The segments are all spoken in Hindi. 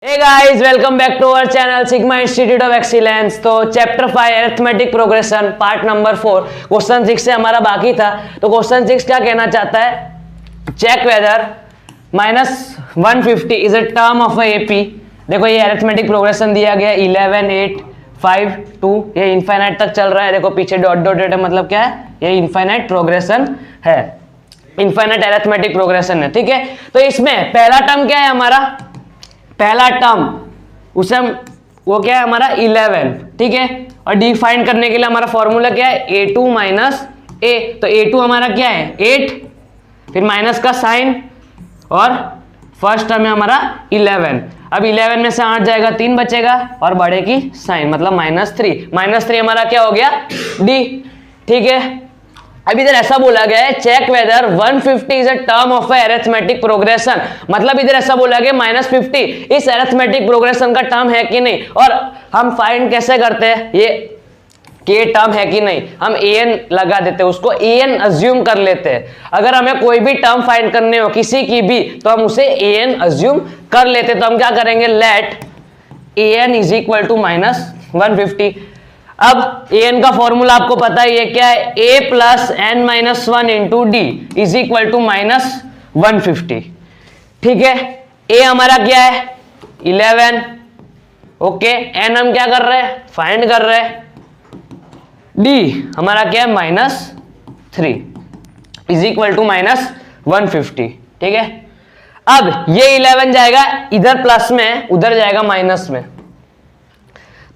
Hey guys, welcome back to our channel Sigma Institute of Excellence। तो chapter 5 arithmetic progression part number 4 question 6 से हमारा बाकी था। तो क्वेश्चन 6 क्या कहना चाहता है, check whether -150 is a term of AP. देखो ये अरिथमेटिक प्रोग्रेशन दिया गया 11 8 5 2, ये इनफाइनाइट तक चल रहा है। देखो पीछे डॉट डॉट है, मतलब क्या है, ये इनफाइनाइट प्रोग्रेशन है, इनफाइनाइट अरिथमेटिक प्रोग्रेशन है। ठीक है, तो इसमें पहला टर्म क्या है हमारा, पहला टर्म उसे हम वो क्या है हमारा 11। ठीक है, और डिफाइन करने के लिए हमारा फॉर्मूला क्या है, a2 माइनस a। तो a2 हमारा क्या है 8, फिर माइनस का साइन, और फर्स्ट टर्म है हमारा 11। अब 11 में से 8 जाएगा, 3 बचेगा, और बड़े की साइन मतलब -3। -3 हमारा क्या हो गया d। ठीक है, अब इधर ऐसा बोला गया है check whether 150 is a term of arithmetic progression. मतलब इधर ऐसा बोला गया -50 इस अरिथमेटिक प्रोग्रेशन का टर्म है कि नहीं। और हम फाइंड कैसे करते हैं ये कि ये टर्म है कि नहीं, हम an लगा देते हैं, उसको an अज्यूम कर लेते हैं। अगर हमें कोई भी टर्म फाइंड करने हो किसी की भी, तो हम उसे an अज्यूम कर लेते हैं। तो हम क्या करेंगे, let an is equal to -150। अब an का फॉर्मूला आपको पता है, ये क्या है, a plus n minus 1 into D is equal to -150। ठीक है, a हमारा क्या है 11, ओके, n हम क्या कर रहे हैं, फाइंड कर रहे हैं, d हमारा क्या है -3 इज इक्वल टू -150। ठीक है, अब ये 11 जाएगा इधर प्लस में, उधर जाएगा माइनस में,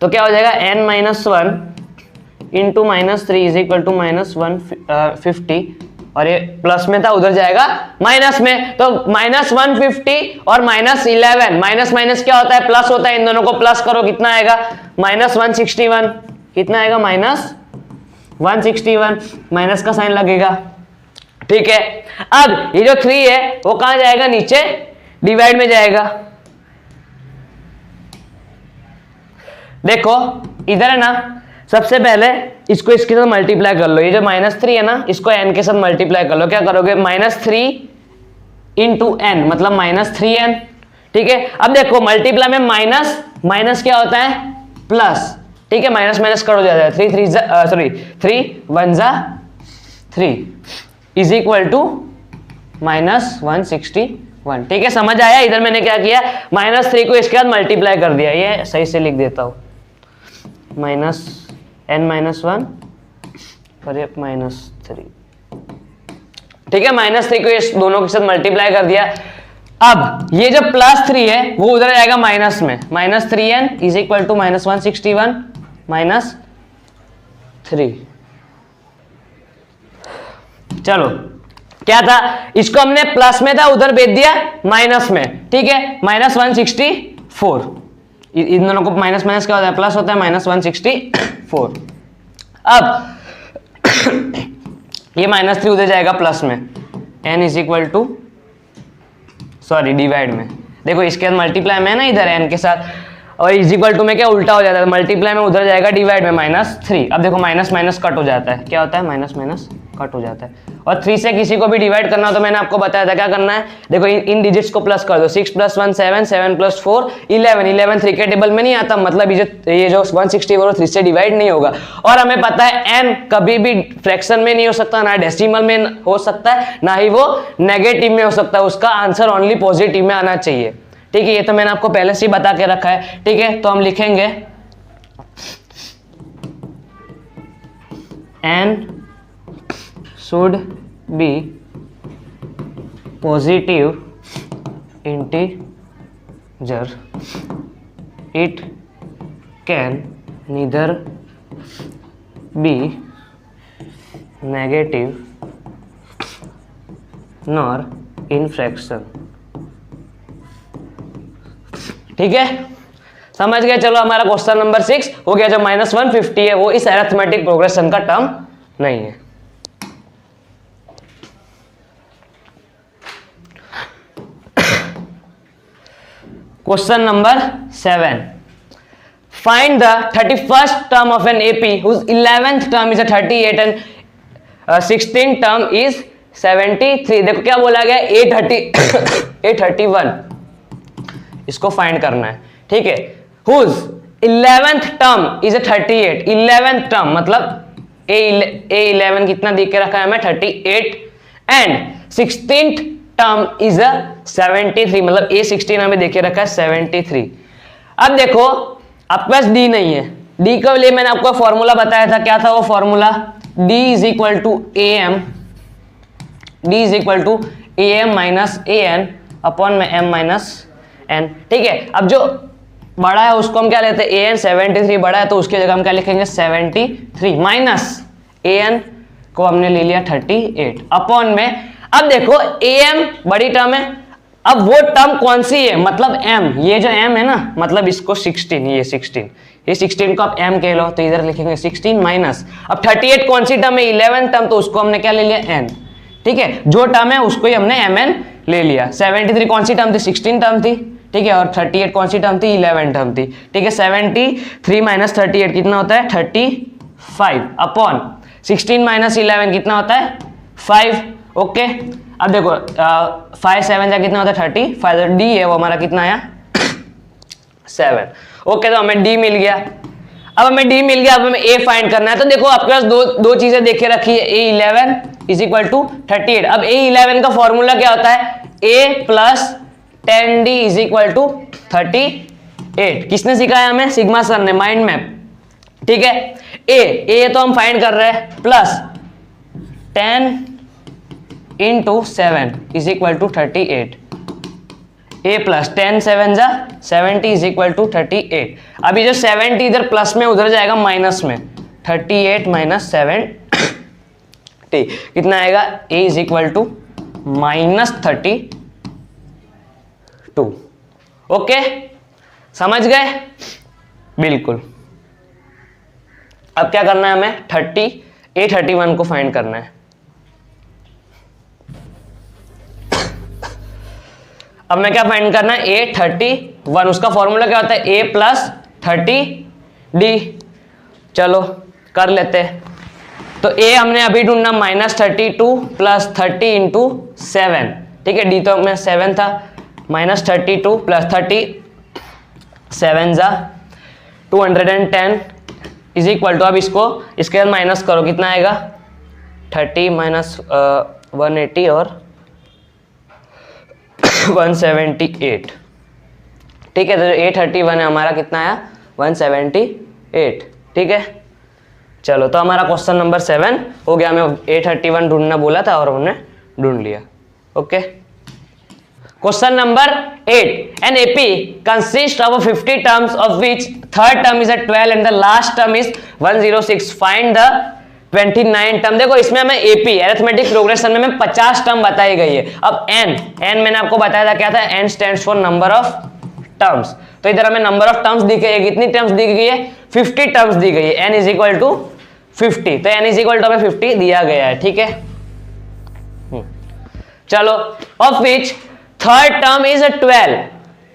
तो क्या हो जाएगा n minus 1 into -3 is equal to -150, और ये प्लस में था उधर जाएगा माइनस में। तो -150 और -11, माइनस माइनस क्या होता है, प्लस होता है। इन दोनों को प्लस करो, कितना आएगा -161। कितना आएगा -161, माइनस का साइन लगेगा। ठीक है, अब ये जो 3 है वो कहां जाएगा, नीचे डिवाइड में जाएगा। देखो इधर है ना, सबसे पहले इसको इसके साथ मल्टीप्लाई कर लो। ये जो -3 है ना, इसको n के साथ मल्टीप्लाई कर लो। क्या करोगे, -3 इंटू n मतलब -3n। ठीक है, अब देखो मल्टीप्लाई में माइनस क्या होता है, प्लस। ठीक है, माइनस माइनस कट हो जाता है, 3 1 जा 3 इज इक्वल टू -161। ठीक है, समझ आया। इधर मैंने क्या किया, -3 को इसके साथ मल्टीप्लाई कर दिया। ये सही से लिख देता हूं, -n-1 और ये -3। ठीक है, -3 को इस दोनों के साथ मल्टीप्लाई कर दिया। अब ये जो +3 है वो उधर जाएगा माइनस में, -3n इज इक्वल टू -161 -3। चलो क्या था, इसको हमने प्लस में था उधर भेज दिया माइनस में। ठीक है, -164, इन दोनों को माइनस माइनस क्या होता है, प्लस होता है, -164। अब ये -3 उधर जाएगा प्लस में, n is equal to divide में। देखो इसके साथ मल्टीप्लाई में है ना इधर n के साथ, और इज इक्वल टू में क्या उल्टा हो जाता है, मल्टीप्लाई में उधर जाएगा डिवाइड में -3। अब देखो माइनस माइनस कट हो जाता है, क्या होता है, माइनस माइनस कट हो जाता है। और 3 से किसी को भी डिवाइड करना हो तो मैंने आपको बताया था क्या करना है, देखो इन डिजिट्स को प्लस कर दो, 6 + 1 7, 7 + 4 11 3 के टेबल में नहीं आता, मतलब ये जो 164 3 से डिवाइड नहीं होगा। और हमें पता है n कभी भी फ्रैक्शन में नहीं हो सकता, ना डेसिमल में हो सकता है, ना ही वो नेगेटिव में हो सकता है, उसका आंसर ओनली पॉजिटिव में आना चाहिए। ठीक है, ये तो मैंने आपको पहले से ही बता के रखा है। ठीक है, तो हम लिखेंगे n should be positive integer, it can neither be negative nor in fraction। ठीक है, समझ गए। चलो हमारा क्वेश्चन नंबर 6 हो गया। जो -150 है वो इस अरिथमेटिक प्रोग्रेशन का टर्म नहीं है। Question number 7, find the 31st term of an AP whose 11th term is 38 and 16th term is 73। देखो क्या बोला गया, A31 इसको फाइंड करना है, ठीक है। Whose 11th term is 38, 11th term मतलब A11 कितना दे के रखा है हमें 38 एंड 16th टर्म इज 73 मतलब A16 हमें देके रखा है 73। अब देखो आपके पास D नहीं है, D के लिए मैंने आपको फॉर्मूला बताया था, क्या था वो formula, D is equal to AM, D is equal to AM minus AN upon में M माइनस N, ठीक है। अब जो बड़ा है उसको हम क्या लेते हैं, AN 73 बड़ा है तो उसकी जगह हम क्या लिखेंगे 73 माइनस AN को हमने ले लिया 38 अपॉन में, अब देखो AM बड़ी टर्म है, अब वो टर्म कौन सी है, मतलब M, ये जो M है ना मतलब इसको 16, ये 16 को आप M कह लो तो इधर लिखेंगे 16 माइनस, अब 38 कौन सी टर्म है 11 टर्म तो उसको हमने क्या ले लिया N, ठीक है, जो टर्म है उसको ही हमने MN ले लिया। 73 कौन सी टर्म थी 16 टर्म थी, ठीक है, और 38 कौन सी टर्म थी 11 टर्म थी, ठीक है। 73 माइनस 38 कितना होता है 35 अपॉन 16 माइनस 11 कितना होता है 5, ओके। अब देखो 5 7 जा कितना होता है 35, डी है वो हमारा कितना आया 7, ओके। तो हमें डी मिल गया, अब हमें डी मिल गया, अब हमें ए फाइंड करना है। तो देखो आपके पास दो चीजें देखे रखी है, A11 इज इक्वल टू 38। अब A11 का फॉर्मूला क्या होता है, A plus 10D is equal to 38। किसने सिखाया हमें, सिग्मा सर ने, माइंड मैप, ठीक है। ए तो हम फाइंड कर रहे हैं, plus 10 into 7 is equal to 38, A plus 10 7 जा 70 इज इक्वल टू 38। अभी जो 70 इधर प्लस में उधर जाएगा माइनस में, 38 माइनस 70 कितना आएगा, A is equal to minus 32, okay, समझ गए, बिल्कुल। अब क्या करना है हमें, A31 को फाइंड करना है। अब मैं क्या फाइंड करना है, A31, उसका फॉर्मूला क्या होता है, A प्लस 30D, चलो कर लेते हैं। तो A हमने अभी ढूंढना माइनस 32 प्लस 30 इंटू 7, ठीक है, D तो में 7 था, माइनस 32 प्लस 30 7 जा 210 इज इक्वल टू, अब इसको इसके साथ माइनस करो कितना आएगा 30 माइनस 180 और 178, ठीक है। तो A31 है हमारा कितना आया 178, ठीक है। चलो तो हमारा क्वेश्चन नंबर 7 हो गया, हमें A31 ढूंढना बोला था और हमने ढूंढ लिया, okay. Question number 8. An AP consists of 50 terms of which third term is a 12 and the last term is 106. Find the 29 term. देखो इसमें हमें AP अरिथमेटिक प्रोग्रेशन में हमें 50 टर्म बताई गई है। अब N मैंने आपको बताया था क्या था, N stands for number of terms. तो इधर हमें नंबर ऑफ टर्म्स दी गई है, कितनी टर्म्स दी गई है 50 टर्म्स दी गई है, N इज इक्वल टू 50, तो N इज इक्वल टू हमें 50 दिया गया है, ठीक है। चलो of which third term is 12,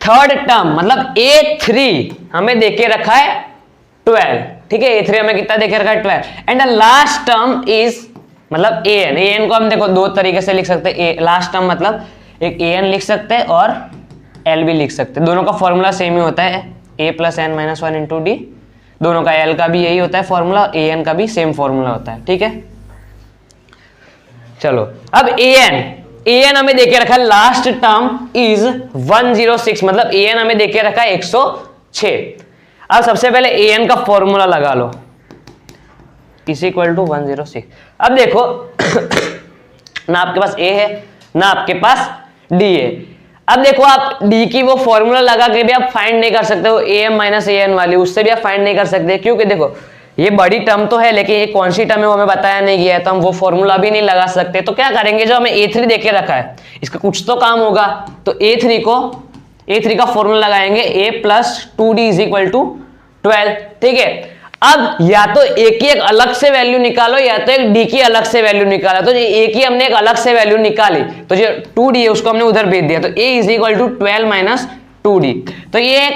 third term मतलब A3 हमें देके रखा है 12, ठीक है, A3 हमें कितना देके रखा है 12 and the last term is मतलब AN को हम देखो दो तरीके से लिख सकते हैं, लास्ट टर्म मतलब एक AN लिख सकते हैं और L भी लिख सकते हैं, दोनों का फॉर्मूला सेम ही होता है, A plus N minus 1 into D, दोनों का L का भी यही होता है फॉर्मूला और AN का भी सेम फॉर्मूला होता है, ठीक है। चलो अब AN हमें देके रखा है लास्ट टर्म इज 106, मतलब AN हमें देके रखा है 106। अब सबसे पहले AN का फॉर्मूला लगा लो, इज इक्वल टू 106। अब देखो ना आपके पास A है ना आपके पास D है। अब देखो आप D की वो फॉर्मूला लगा के भी आप फाइंड नहीं कर सकते हो, AM माइनस AN वाली, उससे भी आप फाइंड नहीं कर सकते, क्योंकि देखो ये बड़ी टर्म तो है लेकिन ये कौन सी टर्म है वो हमें बताया नहीं गया है, तो हम वो फॉर्मूला भी नहीं लगा सकते। तो क्या करेंगे, जो हमें A3 देके रखा है इसका कुछ तो काम होगा, तो A3 का फॉर्मूला लगाएंगे, A plus 2D is equal to 12, ठीक है। अब या तो A की एक अलग से वैल्यू निकालो या तो एक D की अलग से वैल्यू निकालो, तो A की हमने एक अलग से वैल्यू निकाली तो जो 2D है उसको हमने उधर भेज दिया, तो A is equal to 12 minus 2D। तो ये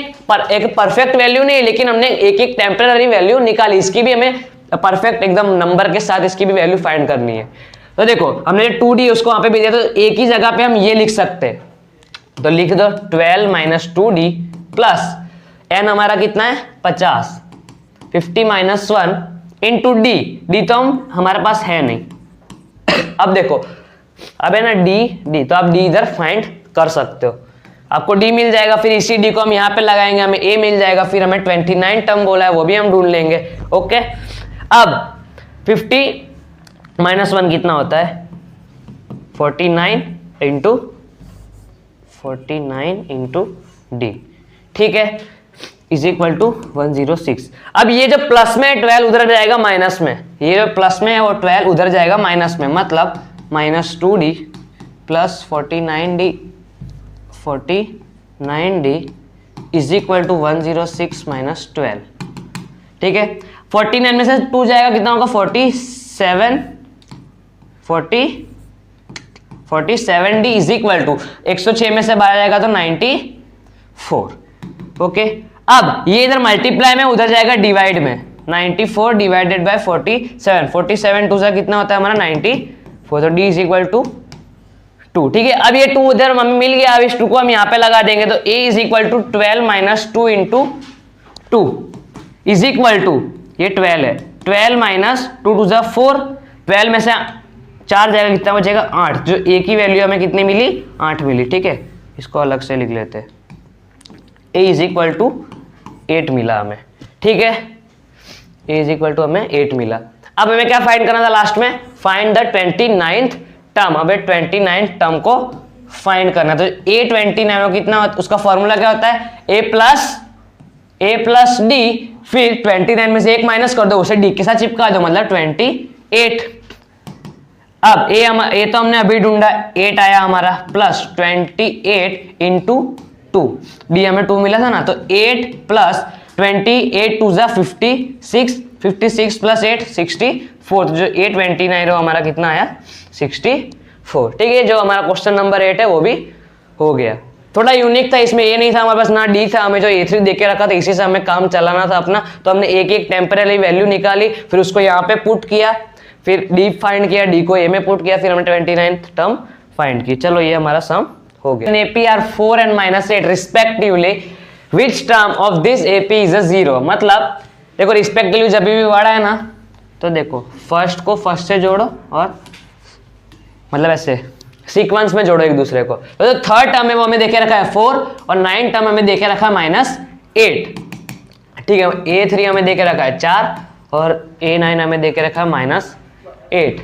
एक परफेक्ट वैल्यू नहीं है लेकिन हमने एक टेम्पररी वैल्यू निकाली, इसकी भी हमें परफेक्ट एकदम नंबर के साथ इसकी भी वैल्यू फाइंड करनी है। तो देखो हमने जो 2D उसको वहां पे भेज दिया, तो A की जगह पे हम ये लिख सकते हैं तो लिख दो 12 माइनस 2d प्लस n हमारा कितना है 50, 50 माइनस 1 इंटू डी, डी तो हमारे पास है नहीं। अब देखो अब है ना डी, तो आप डी इधर फाइंड कर सकते हो, आपको डी मिल जाएगा, फिर इसी डी को हम यहाँ पे लगाएंगे, हमें ए मिल जाएगा, फिर हमें 29 टर्म बोला है वो भी हम ढूंढ लेंगे। ओके, अब 50 माइनस 1 कितना होता है 49 इंटू डी, ठीक है, इज इक्वल टू 106। अब ये जो प्लस में 12 उधर जाएगा माइनस में, ये जो प्लस में है वो 12 उधर जाएगा माइनस में, मतलब माइनस 2d प्लस 49d is equal to 106 minus 12, ठीक है। 49 में से 2 जाएगा कितना होगा 47d इज इक्वल टू 106 में से 12 जाएगा तो 94। ओके, अब ये इधर मल्टीप्लाई में उधर जाएगा डिवाइड में, 94 डिवाइडेड बाय 47, 47 टू से कितना होता है हमारा 94, तो d इज इक्वल टू 2, ठीक है। अब ये 2 उधर हमें मिल गया, अब इस 2 को हम यहाँ पे लगा देंगे, तो a is equal to 12 minus 2 into 2 is equal to, ये 12 है, 12 माइनस 2 टू 4, 12 में से 4 जाएगा कितना बचेगा 8, जो a की वैल्यू हमें कितनी मिली 8 मिली, ठीक है। इसको अलग से लिख लेते हैं, a इज इक्वल टू 8 मिला हमें, ठीक है, a इज इक्वल टू हमें 8 मिला। अब हमें क्या फाइंड करना था लास्ट में, फाइंड द 29th टर्म, अब 29 टर्म को फाइंड करना, तो a29 कितना होता है, उसका फॉर्मूला क्या होता है a प्लस d, फिर 29 में से 1 माइनस कर दो, उसे d के साथ चिपका दो, मतलब 28। अब a तो हमने अभी ढूंढा, 8 आया हमारा, प्लस 28 इंटू 2, d हमें 2 मिला था ना, तो 8 प्लस 28 टू 56, 56 प्लस 8 64, जो a29 हो हमारा कितना आया 64, ठीक है। जो हमारा क्वेश्चन नंबर 8 है वो भी हो गया। थोड़ा यूनिक था, इसमें ए नहीं था हमारे पास, ना डी था, हमें जो A3 दे के रखा था इसी से हमें काम चलाना था अपना, तो हमने एक एक टेम्परेरी वैल्यू निकाली, फिर उसको यहाँ पे पुट किया, फिर डी फाइंड किया, डी को ए में पुट किया, फिर हमने 29th टर्म फाइंड की। चलो ये हमारा सम हो गया। AP are 4 and -8 respectively, which term of this AP is a 0, मतलब देखो रिस्पेक्टिवली जब भी बड़ा है ना, तो देखो फर्स्ट को फर्स्ट से जोड़ो और मतलब ऐसे सीक्वेंस में जोड़ो एक दूसरे को, तो जो थर्ड टर्म है वो हमें देखे रखा है 4 और 9 टर्म हमें देखे रखा है -8, ठीक है। A3 हमें देखे रखा है 4 और A9 हमें देखे रखा है -8,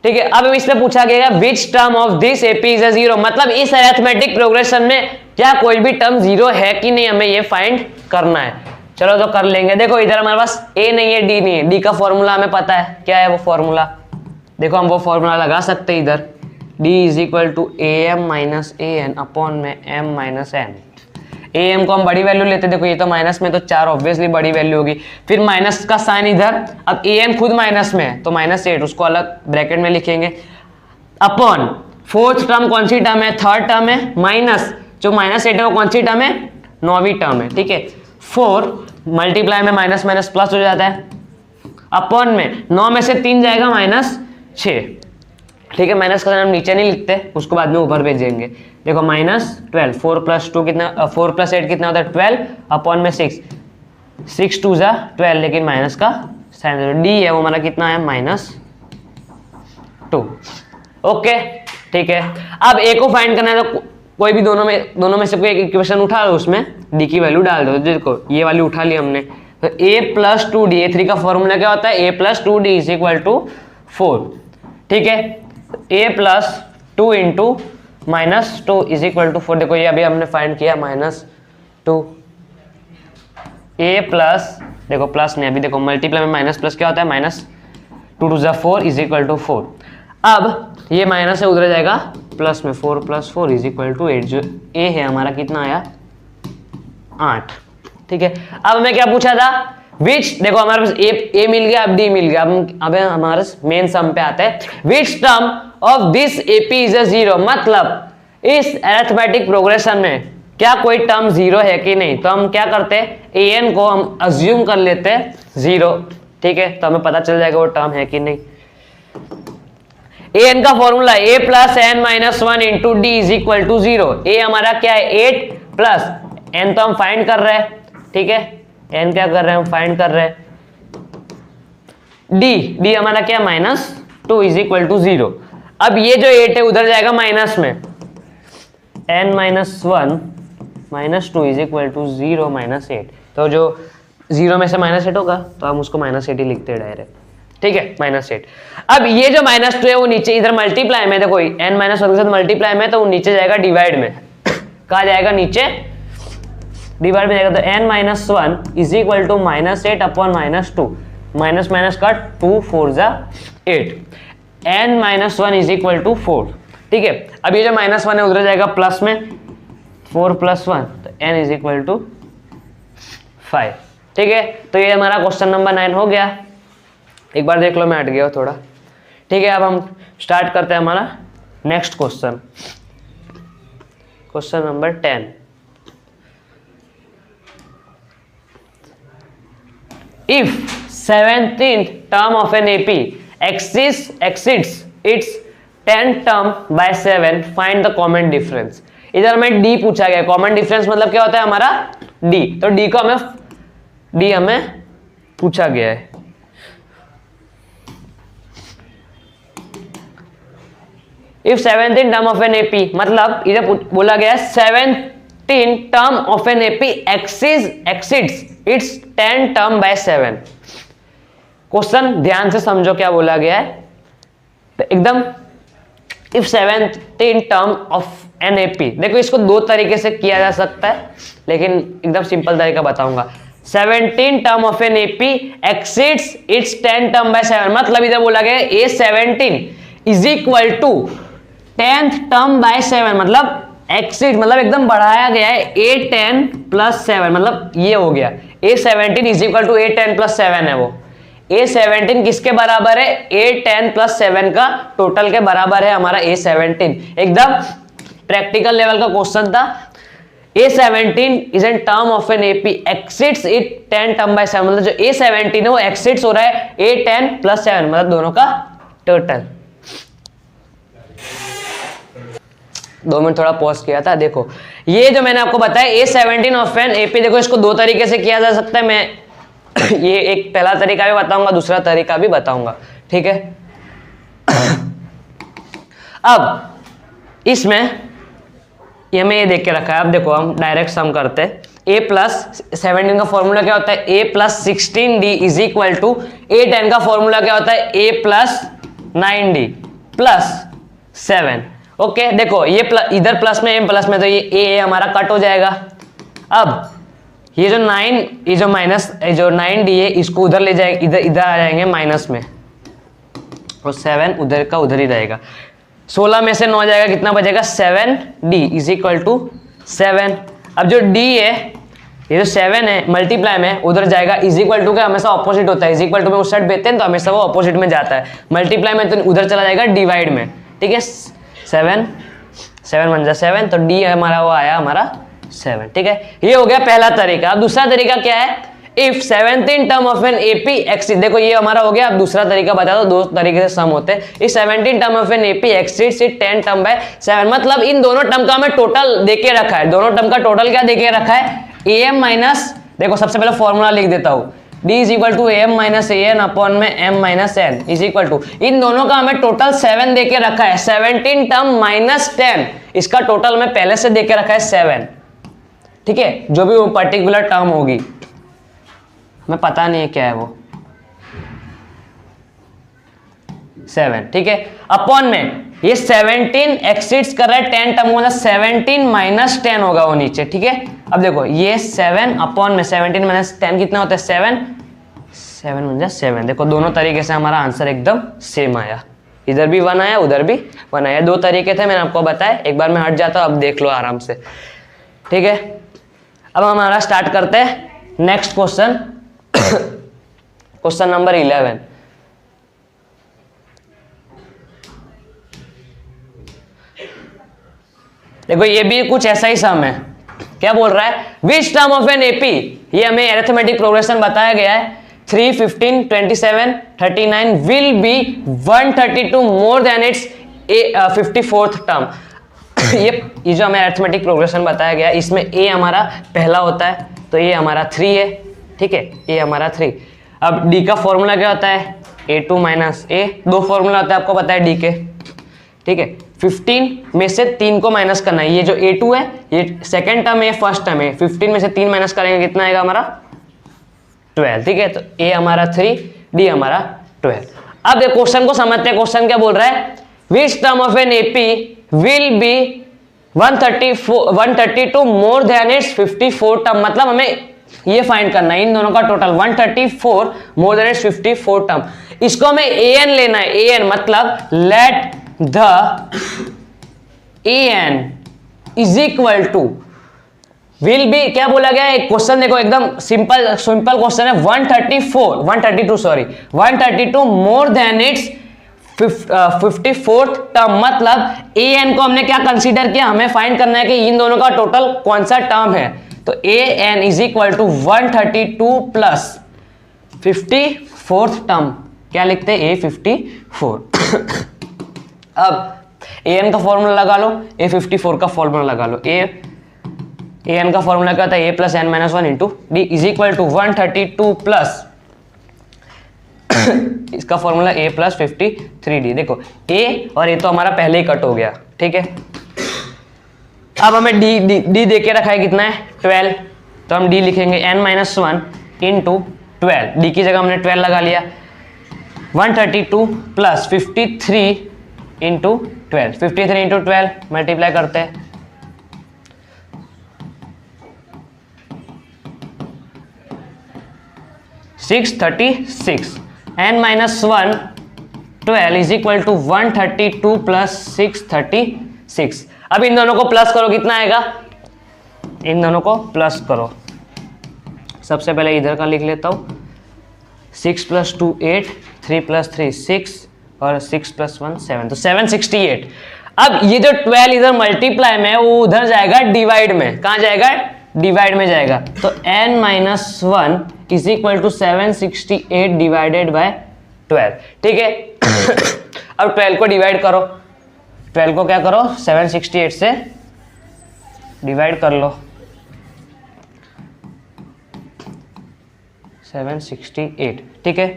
ठीक है। अब इसमें पूछा गया विच term of this AP is a 0, मतलब इस अरिथमेटिक प्रोग्रेशन में क्या कोई भी टर्म 0 है कि नहीं, हमें ये फाइंड करना है। चलो तो कर लेंगे। देखो इधर हमारे पास A नहीं है, D नहीं है, D का फॉर्मूला हमें पता है, क्या है वो फॉर्मूला, देखो हम वो फॉर्मूला लगा सकते हैं इधर, D is equal to AM minus AN upon में M माइनस N। AM को हम बड़ी वैल्यू लेते, देखो ये तो माइनस में, तो 4 ऑब्वियसली बड़ी वैल्यू होगी, फिर माइनस का साइन इधर, अब AN खुद माइनस में है तो -8, उसको अलग ब्रैकेट में लिखेंगे, अपॉन फोर्थ टर्म कौन सी टर्म है, थर्ड टर्म है, माइनस जो -8 है वो कौन सी टर्म है, 9वीं टर्म है, ठीक है। 4 मल्टीप्लाई में माइनस माइनस प्लस हो जाता है, अपॉन में 9 में से 3 जाएगा -6, ठीक है। माइनस का हम नीचे नहीं लिखते, उसको बाद में ऊपर भेजेंगे। देखो -12, 4 + 2 कितना, 4 + 8 कितना होता है 12, अपॉन में 6, 6 2 जा 12, लेकिन माइनस का साइन, डी है वो हमारा कितना है -2, ओके, ठीक है। अब ए को फाइंड करना है, तो कोई भी दोनों में से कोई एक इक्वेशन उठा लो, उसमें डी की वैल्यू डाल दो। देखो ये वाली उठा ली हमने, तो a + 2d, A3 का फॉर्मूला क्या होता है, a + 2d is equal to 4, ठीक है। a + 2 into -2 is equal to 4, देखो ये अभी हमने फाइंड किया -2, a प्लस, देखो प्लस नहीं, अभी देखो मल्टीप्लाई में माइनस प्लस क्या होता है, -2 2 4 इज इक्वल टू 4। अब ये माइनस है उधर जाएगा प्लस में, 4 + 4 इज इक्वल टू 8, जो a है हमारा कितना आया 8, ठीक है। अब हमें क्या पूछा था, विच, देखो हमारे पास a मिल गया, अब d मिल गया, अब हमारे मेन सम पे आते हैं, विच term of this AP is a 0, मतलब इस अरिथमेटिक प्रोग्रेशन में क्या कोई टर्म 0 है कि नहीं, तो हम क्या करते हैं, an को हम अज्यूम कर लेते हैं 0, ठीक है, तो हमें पता चल जाएगा वो टर्म है कि नहीं। ए एन का formula A plus N minus one into D is equal to 0। A हमारा क्या है 8 प्लस एन तो हम फाइंड कर रहे हैं, ठीक है, एन क्या कर रहे हैं हम फाइंड कर रहे हैं, डी हमारा क्या -2 इज इक्वल टू 0। अब ये जो 8 है उधर जाएगा माइनस में, n minus 1 -2 is equal to 0 -8। तो जो 0 में से -8 होगा तो हम उसको -8 ही लिखते हैं डायरेक्ट, ठीक है, -8। अब ये जो -2 है वो नीचे इधर मल्टीप्लाई में, देखो n माइनस 1 के साथ मल्टीप्लाई में तो वो नीचे जाएगा डिवाइड में। कहा जाएगा नीचे डिवाइड में जाएगा, तो n minus 1 is equal to -8 upon -2, minus minus का 2 4 जा 8, n minus 1 is equal to 4, ठीक है। अब ये जो -1 है उधर जाएगा प्लस में, 4 + 1 तो n इज इक्वल टू 5, ठीक है। तो ये हमारा क्वेश्चन नंबर 9 हो गया। एक बार देख लो, मैं हट गया हूँ थोड़ा, ठीक है। अब हम स्टार्ट करते हैं हमारा next question, question number 10। If 17th term of an AP exceeds its 10th term by 7, find the common difference। इधर हमें D पूछा गया, कॉमन डिफरेंस मतलब क्या होता है हमारा D, तो D को हमें पूछा गया है। If 17th term of an AP मतलब इधर बोला गया है 17th term of an AP exceeds its 10th term by 7। Question ध्यान से समझो क्या बोला गया है, तो एकदम if 17th term of an AP, देखो इसको दो तरीके से किया जा सकता है, लेकिन एकदम सिंपल तरीका बताऊंगा। 17th term of an AP exceeds its 10th term by 7, मतलब इधर बोला गया A 17 is equal to 10th term by 7, मतलब एक्सीड मतलब एकदम बढ़ाया गया है ए 10 + 7, मतलब ये हो गया ए 17 इज इक्वल टू ए 10 + 7 है वो। ए 17 किसके बराबर है, ए 10 + 7 का टोटल के बराबर है हमारा ए 17। एकदम प्रैक्टिकल लेवल का क्वेश्चन था। ए 17 is an term of an AP exceeds it 10 term by 7, मतलब जो ए 17 है वो एक्सीड्स हो रहा है ए 10 + 7, मतलब दोनों का टोटल। 2 मिनट थोड़ा पॉज किया था। देखो ये जो मैंने आपको बताया ए 17 ऑफ एन एपी, देखो इसको दो तरीके से किया जा सकता है। मैं ये एक पहला तरीका भी बताऊंगा, दूसरा तरीका भी बताऊंगा, ठीक है। अब इसमें ये मैं ये देख के रखा है, अब देखो हम डायरेक्ट सम करते हैं। a + 17 का फॉर्मूला क्या होता है, a + 16d is equal to a 10 का फॉर्मूला क्या होता है, a + 9d + 7। ओके देखो ये इधर प्लस में m प्लस में, तो ये a हमारा कट हो जाएगा। अब ये जो 9, ये जो माइनस जो 9d है इसको उधर ले जाएंगे, इधर आ जाएंगे माइनस में, और 7 उधर का उधर ही रहेगा। 16 में से 9 जाएगा, कितना बचेगा 7d इज इक्वल टू 7। अब जो d है, ये जो 7 है मल्टीप्लाई में उधर जाएगा, इज इक्वल टू का हमेशा ऑपोजिट होता है, इज इक्वल टू में उस साइड भेजते हैं तो हमेशा वो ऑपोजिट में जाता है, मल्टीप्लाई में तो उधर चला जाएगा डिवाइड में, ठीक है। 7 1 जा 7, तो d हमारा वो आया हमारा 7, ठीक है। ये हो गया पहला तरीका। अब दूसरा तरीका क्या है, if 17 term of an AP exceed, देखो ये हमारा हो गया। अब दूसरा तरीका बता दो, दो तरीके से सम होते हैं। If 17 term of an AP exceeds it 10 term by 7, मतलब इन दोनों टर्म का हमें टोटल देके रखा है। दोनों टर्म का टोटल क्या देके रखा है, am माइनस, देखो सबसे पहले फॉर्मूला लिख देता हूँ, d is equal to am minus an upon में m minus n is equal to, इन दोनों का हमें टोटल 7 देके रखा है। 17 टर्म माइनस 10, इसका टोटल में पहले से देके रखा है 7, ठीक है। जो भी वो पर्टिकुलर टर्म होगी, हमें पता नहीं है क्या है वो, 7, ठीक है। अपॉन में ये 17 एक्सीड्स कर रहा है 10 टर्म, मतलब 17 माइनस 10 होगा वो नीचे, ठीक है। अब देखो ये 7 अपॉन में 17 माइनस 10 कितना होता है 7 1 जा 7। देखो दोनों तरीके से हमारा आंसर एकदम सेम आया, इधर भी 1 आया उधर भी 1 आया। दो तरीके थे मैंने आपको बताया, एक बार मैं हट जाता हूं, अब देख लो आराम से, ठीक है। अब हमारा स्टार्ट करते हैं नेक्स्ट क्वेश्चन, क्वेश्चन नंबर 11। देखो ये भी कुछ ऐसा ही सम है। क्या बोल रहा है, which term of an AP, ये हमें अरिथमेटिक प्रोग्रेशन बताया गया है। 3, 15, 27, 39 will be 132 more than its 54th term. ये जो हमें अरिथमेटिक प्रोग्रेशन बताया गया, इसमें a हमारा पहला होता है, तो ये हमारा 3 है, ठीक है, a हमारा 3। अब d का फॉर्मूला क्या होता है, a2 माइनस a, दो फॉर्मूला होता है आपको पता है d के, ठीक है। 15 में से 3 को माइनस करना है, ये जो a2 है ये सेकेंड टर्म है, फर्स्ट टर्म है, 15 में से 3 माइनस करेंगे कितना आएगा हमारा 12, ठीक है। तो a हमारा 3, d हमारा 12। अब ये क्वेश्चन को समझते हैं, क्वेश्चन क्या बोल रहा है, which term of an AP will be 132 more than its 54 term, मतलब हमें ये फाइंड करना है इन दोनों का total 134 more than its 54 term. इसको हमें an लेना है, an मतलब let the an is equal to will be, क्या बोला गया है क्वेश्चन देखो एकदम सिंपल क्वेश्चन है, 132 more than it's 54th term, मतलब an को हमने क्या कंसीडर किया, हमें फाइंड करना है कि इन दोनों का टोटल कौन सा टर्म है। तो an is equal to 132 plus 54th term, क्या लिखते हैं a54। अब an का फॉर्मूला लगा लो, a54 का फॉर्मूला लगा लो, an का फॉर्मूला क्या होता है, a plus N minus 1 into D is equal to 132 plus इसका फॉर्मूला a प्लस 53d। देखो a और a तो हमारा पहले ही कट हो गया, ठीक है। अब हमें d दे के रखा है कितना है 12, तो हम d लिखेंगे n माइनस 1 इंटू 12, d की जगह हमने 12 लगा लिया, 132 प्लस 53 इंटू 12, 53 इंटू 12 मल्टीप्लाई करते हैं, 636, n minus 1 12 is equal to 132 plus 636। अब इन दोनों को प्लस करो, कितना आएगा, इन दोनों को प्लस करो। सबसे पहले इधर का लिख लेता हूँ, 6 प्लस 2 8, 3 प्लस 3 6 और 6 प्लस 1 7, तो 768। अब ये जो 12 इधर मल्टीप्लाई में है वो उधर जाएगा डिवाइड में, कहाँ जाएगा, डिवाइड में जाएगा। तो n minus 1 is equal to 768 divided by 12, ठीक है। अब 12 को डिवाइड करो, 12 को क्या करो 768 से डिवाइड कर लो, 768, ठीक है,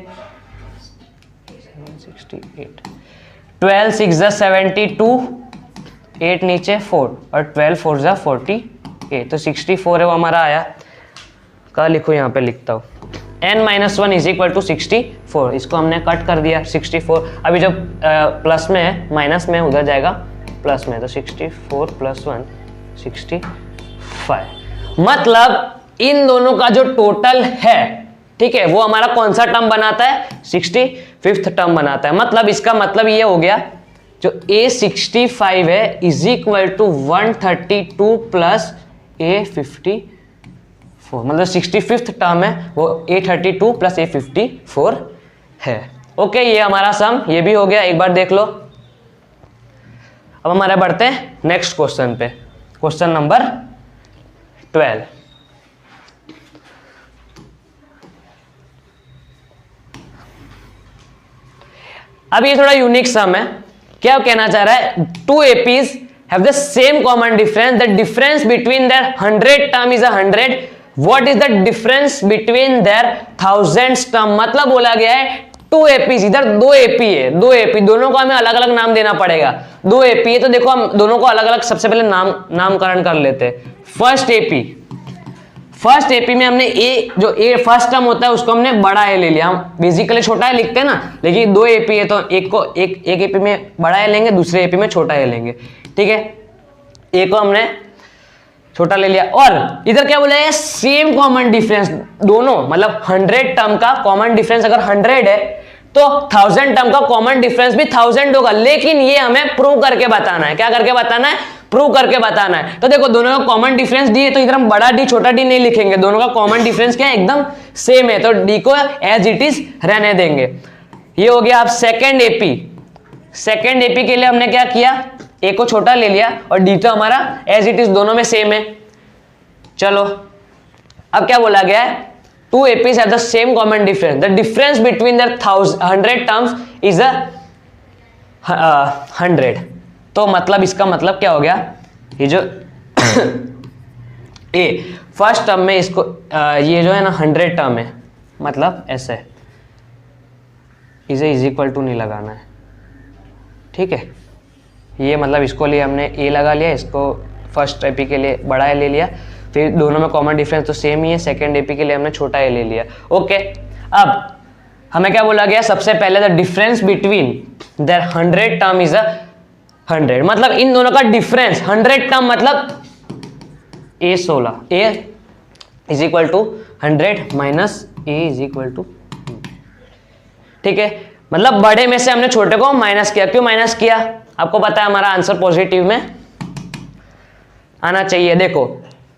768, 12 6 जा 72, 8 नीचे 4 और 12 4 जा 48, तो 64 है वो हमारा आया। का लिखो यहाँ पे लिखता हूँ, n minus 1 is equal to 64, इसको हमने कट कर दिया 64, अभी जब प्लस में है माइनस में उधर जाएगा प्लस में, तो 64 प्लस 1 65, मतलब इन दोनों का जो टोटल है, ठीक है, वो हमारा कौन सा टर्म बनाता है, 65th टर्म बनाता है। मतलब इसका मतलब ये हो गया जो a65 है is equal to 132 plus a54, मतलब 65th टर्म है वो a32 प्लस a54 है। ओके, ये हमारा सम ये भी हो गया, एक बार देख लो। अब हमारे बढ़ते हैं नेक्स्ट क्वेश्चन पे, क्वेश्चन नंबर 12। अब ये थोड़ा यूनिक सम है, क्या कहना चाह रहा है, two APs have the same common difference, the difference between their 100 term is 100, what is the difference between their thousands term, मतलब बोला गया है टू एपीज, इधर दो एपी है, दो एपी, दोनों को हमें अलग अलग नाम देना पड़ेगा। दो एपी है तो देखो हम दोनों को अलग अलग सबसे पहले नामकरण कर लेते हैं। फर्स्ट एपी में हमने ए, जो ए फर्स्ट टर्म होता है उसको हमने बड़ा ए ले लिया, हम बेसिकली छोटा ए लिखते हैं ना, लेकिन दो एपी है तो एक एपी में बड़ा ए लेंगे, दूसरे एपी में छोटा ए लेंगे, ठीक है। ए को हमने छोटा ले लिया, और इधर क्या बोला है, सेम कॉमन डिफरेंस, दोनों मतलब 100 टर्म का कॉमन डिफरेंस अगर 100 है तो 1000 टर्म का कॉमन डिफरेंस भी 1000 होगा, लेकिन ये हमें प्रूव करके बताना है। क्या करके बताना है, प्रूव करके बताना है। तो देखो दोनों का कॉमन डिफरेंस डी है, तो इधर हम बड़ा डी छोटा डी नहीं लिखेंगे, दोनों का कॉमन डिफरेंस क्या है, एकदम सेम है, तो डी को एज इट इज रहने देंगे। ये हो गया। अब सेकेंड एपी, सेकेंड एपी के लिए हमने क्या किया, ए को छोटा ले लिया और डी तो हमारा एज इट इज दोनों में सेम है। चलो अब क्या बोला गया है, two APs have the same common difference. The difference between their 100 terms is a 100. तो मतलब इसका मतलब क्या हो गया, ये जो ए फर्स्ट टर्म में इसको ये जो है ना 100 टर्म है, मतलब ऐसे इसे इज इक्वल टू नहीं लगाना है, ठीक है। ये मतलब इसको लिए हमने ए लगा लिया, इसको फर्स्ट एपी के लिए बड़ा ए ले लिया, फिर दोनों में कॉमन डिफरेंस तो सेम ही है, सेकंड एपी के लिए हमने छोटा ए ले लिया। ओके, अब हमें क्या बोला गया, सबसे पहले the difference between their 100 term is a 100, मतलब इन दोनों का डिफरेंस 100 टर्म मतलब A 16, A is equal to 100 minus A is equal to, ठीक है। मतलब बड़े में से हमने छोटे को माइनस किया, क्यों माइनस किया, आपको पता है हमारा आंसर पॉजिटिव में आना चाहिए। देखो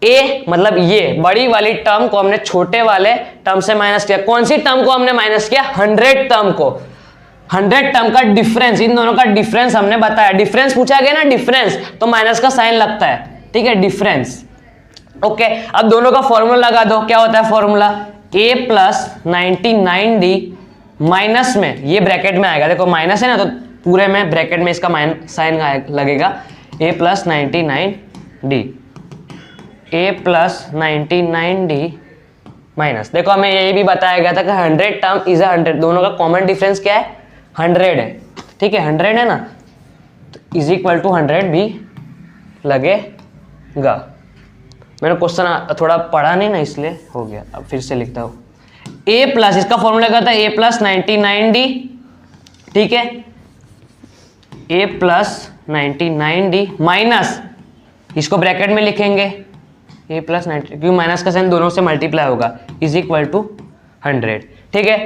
ए मतलब ये बड़ी वाली टर्म को हमने छोटे वाले टर्म से माइनस किया, कौन सी टर्म को हमने माइनस किया, 100 टर्म को। 100 टर्म का डिफरेंस, इन दोनों का डिफरेंस हमने बताया, डिफरेंस पूछा गया ना, डिफरेंस तो माइनस का साइन लगता है, ठीक है, डिफरेंस। ओके, अब दोनों का फॉर्मूला लगा दो, क्या होता है formula, a plus 99d minus में, ये ब्रैकेट में आएगा, देखो माइनस है ना तो पूरे में ब्रैकेट में इसका साइन लगेगा, a plus 99d, a plus 99d minus, देखो हमें ये भी बताया गया था कि 100 टर्म इज 100, दोनों का कॉमन डिफरेंस क्या है, 100 है, ठीक है, 100 है ना, तो इज इक्वल टू 100 भी लगेगा। मैंने क्वेश्चन थोड़ा पढ़ा नहीं ना इसलिए हो गया, अब फिर से लिखता हूँ, a प्लस, इसका फॉर्मूला क्या था, a प्लस 99d, ठीक है, a प्लस 99d माइनस, इसको ब्रैकेट में लिखेंगे a प्लस 90, क्योंकि माइनस का साइन दोनों से मल्टीप्लाई होगा, इज इक्वल टू 100, ठीक है।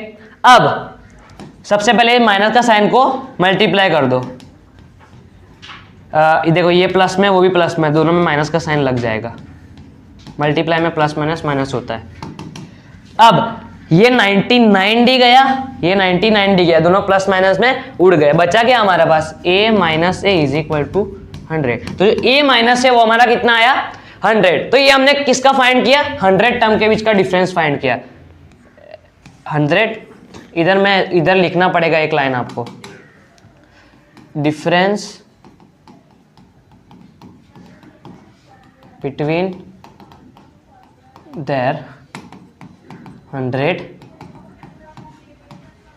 अब सबसे पहले माइनस का साइन को मल्टीप्लाई कर दो, देखो ये प्लस में वो भी प्लस में, दोनों में माइनस का साइन लग जाएगा, मल्टीप्लाई में प्लस माइनस माइनस होता है। अब ये 99d गया, ये 99d गया, दोनों प्लस माइनस में उड़ गए, बचा क्या हमारे पास, a minus A is equal to 100, तो जो a माइनस है वो हमारा कितना आया, 100, तो ये हमने किसका फाइंड किया, 100 टर्म के बीच का डिफरेंस फाइंड किया। 100 इधर मैं इधर लिखना पड़ेगा एक लाइन आपको, डिफरेंस बिटवीन देयर 100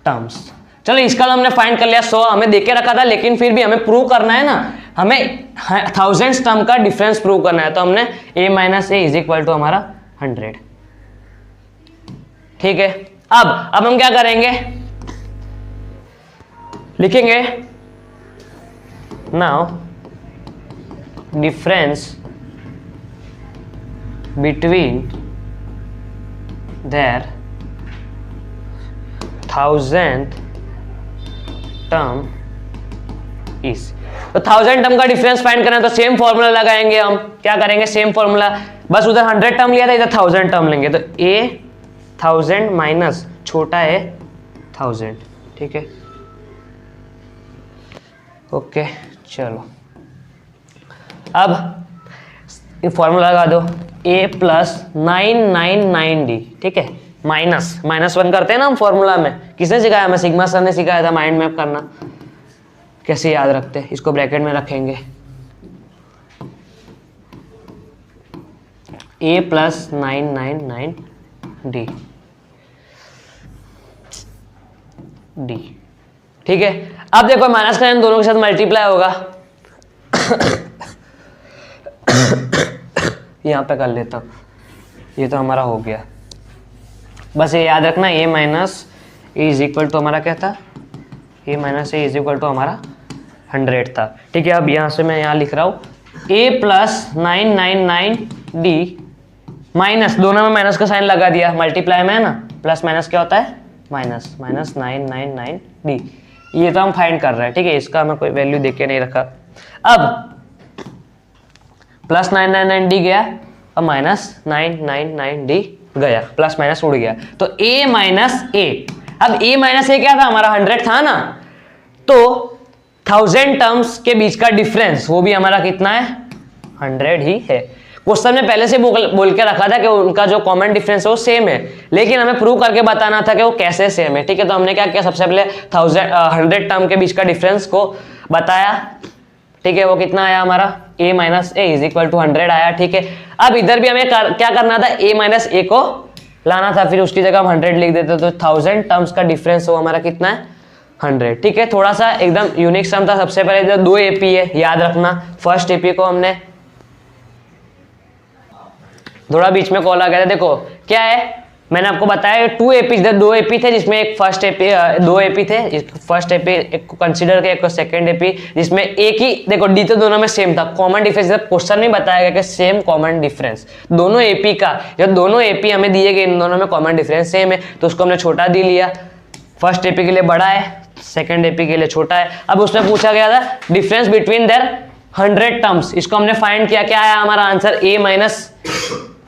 टर्म्स। चलो इसका तो हमने फाइंड कर लिया, 100 हमें देके रखा था, लेकिन फिर भी हमें प्रूव करना है ना, हमें 1000 टर्म का डिफरेंस प्रूव करना है, तो हमने a minus A is equal to हमारा 100, ठीक है। अब हम क्या करेंगे, लिखेंगे now difference between their 1000 term is, तो 1000 टर्म का डिफरेंस फाइंड करना है तो सेम फॉर्मूला लगाएंगे हम, क्या करेंगे, सेम फॉर्मूला, बस उधर 100 टर्म लिया था, इधर 1000 टर्म लेंगे, तो a 1000 माइनस छोटा है 1000, ठीक है। ओके चलो अब फॉर्मूला लगा दो, a प्लस 999d, ठीक है, माइनस 1 करते हैं ना हम फॉर्मूला में, किसने सिखाया हमें, सिग्मा सर ने सिखाया था माइंड मैप करना, कैसे याद रखते हैं, इसको ब्रैकेट में रखेंगे, a प्लस 999d d, ठीक है। अब देखो माइनस का दोनों के साथ मल्टीप्लाई होगा, यहां पे कर लेता हूं, ये तो हमारा हो गया, बस ये याद रखना a minus A is equal to हमारा क्या था, a minus A is equal to हमारा 100 था, ठीक है। अब यहां से मैं यहां लिख रहा हूं a प्लस 999d माइनस, दोनों में माइनस का साइन लगा दिया, मल्टीप्लाई में है ना, प्लस माइनस क्या होता है, माइनस 999d, ये तो हम फाइंड कर रहे हैं, ठीक है, इसका हमें कोई वैल्यू देके नहीं रखा। अब प्लस 999d गया, अब माइनस 999d गया, प्लस माइनस उड़ गया, तो a माइनस ए, अब a माइनस ए क्या था हमारा, 100 था ना, तो 1000 टर्म्स के बीच का डिफरेंस वो भी हमारा कितना है, 100 ही है। क्वेश्चन में पहले से बोल के रखा था कि उनका जो कॉमन डिफरेंस है वो सेम है, लेकिन हमें प्रूव करके बताना था कि वो कैसे सेम है। ठीक है, तो हमने क्या किया, सबसे पहले 100 टर्म के बीच का डिफरेंस को बताया। ठीक है, वो कितना आया हमारा a minus A is equal to 100 आया। ठीक है, अब इधर भी हमें क्या करना था, a माइनस ए को लाना था, फिर उसकी जगह हम 100 लिख देते, तो 1000 टर्म्स का डिफरेंस वो हमारा कितना है 100। ठीक है, थोड़ा सा एकदम यूनिक सम था। सबसे पहले जो 2 एपी है याद रखना, फर्स्ट एपी को हमने थोड़ा बीच में कॉल आ गया था, देखो क्या है मैंने आपको बताया 2 एपी, इधर 2 एपी थे जिसमें एक फर्स्ट एपी 2 एपी थे, फर्स्ट एपी एक को कंसीडर किया, एक को सेकंड एपी, जिसमें एक ही देखो डी तो दोनों में सेम था, कॉमन डिफरेंस जब क्वेश्चन में बताया गया कि सेम कॉमन डिफरेंस दोनों एपी का, जब दोनों एपी हमें दिए गए इन दोनों में कॉमन डिफरेंस सेम है तो उसको हमने छोटा डी लिया, फर्स्ट एपी के लिए बड़ा है, सेकंड एपी के लिए छोटा है। अब उसमें पूछा गया था डिफरेंस बिटवीन देयर 100 टर्म्स, इसको हमने फाइंड किया, क्या आया हमारा answer a minus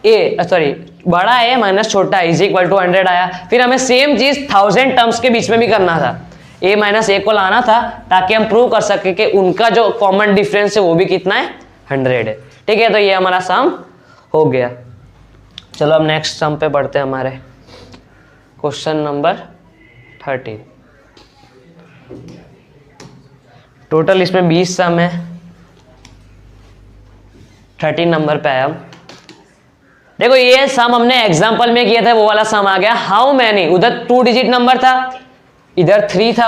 A sorry बड़ा है माइनस छोटा है इज इक्वल टू 100 आया। फिर हमें सेम चीज 1000 टर्म्स के बीच में भी करना था, a माइनस ए को लाना था ताकि हम प्रूव कर सके कि उनका जो कॉमन डिफरेंस है वो भी कितना है 100 है। ठीक है, तो ये हमारा सम हो गया। चलो अब नेक्स्ट सम पे बढ़ते हैं, हमारे क्वेश्चन नंबर 13। टोटल इसमें 20 सम है, 13 नंबर पे आया हम। देखो ये सम हमने एग्जांपल में किया था, वो वाला सम आ गया हाउ मैनी, उधर 2 डिजिट नंबर था, इधर 3 था,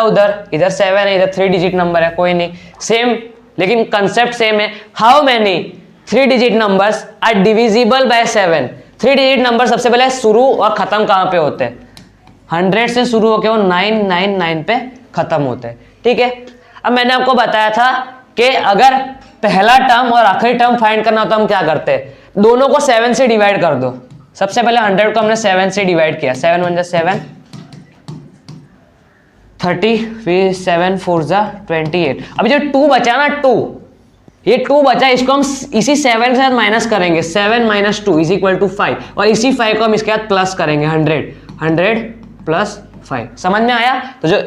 इधर 7 है, इधर 3 डिजिट नंबर है, कोई नहीं सेम, लेकिन कंसेप्ट सेम है। How many 3 digit numbers are divisible by 7। 3 digit number सबसे पहले शुरू और खत्म कहां पे होते हैं, 100 से शुरू होकर वो 999 पे खत्म होते हैं। ठीक है, अब मैंने आपको बताया था कि अगर पहला टर्म और आखिरी टर्म फाइंड करना हो तो हम क्या करते हैं, दोनों को 7 से डिवाइड कर दो। सबसे पहले 100 को हमने 7 से डिवाइड किया, 7 1 7 30, फिर 7 4 28। अभी जो 2 बचा ना 2, ये 2 बचा, इसको हम इसी 7 के साथ माइनस करेंगे, 7 माइनस 2 इज इक्वल टू 5, और इसी 5 को हम इसके साथ प्लस करेंगे, 100 प्लस 5। समझ में आया? तो जो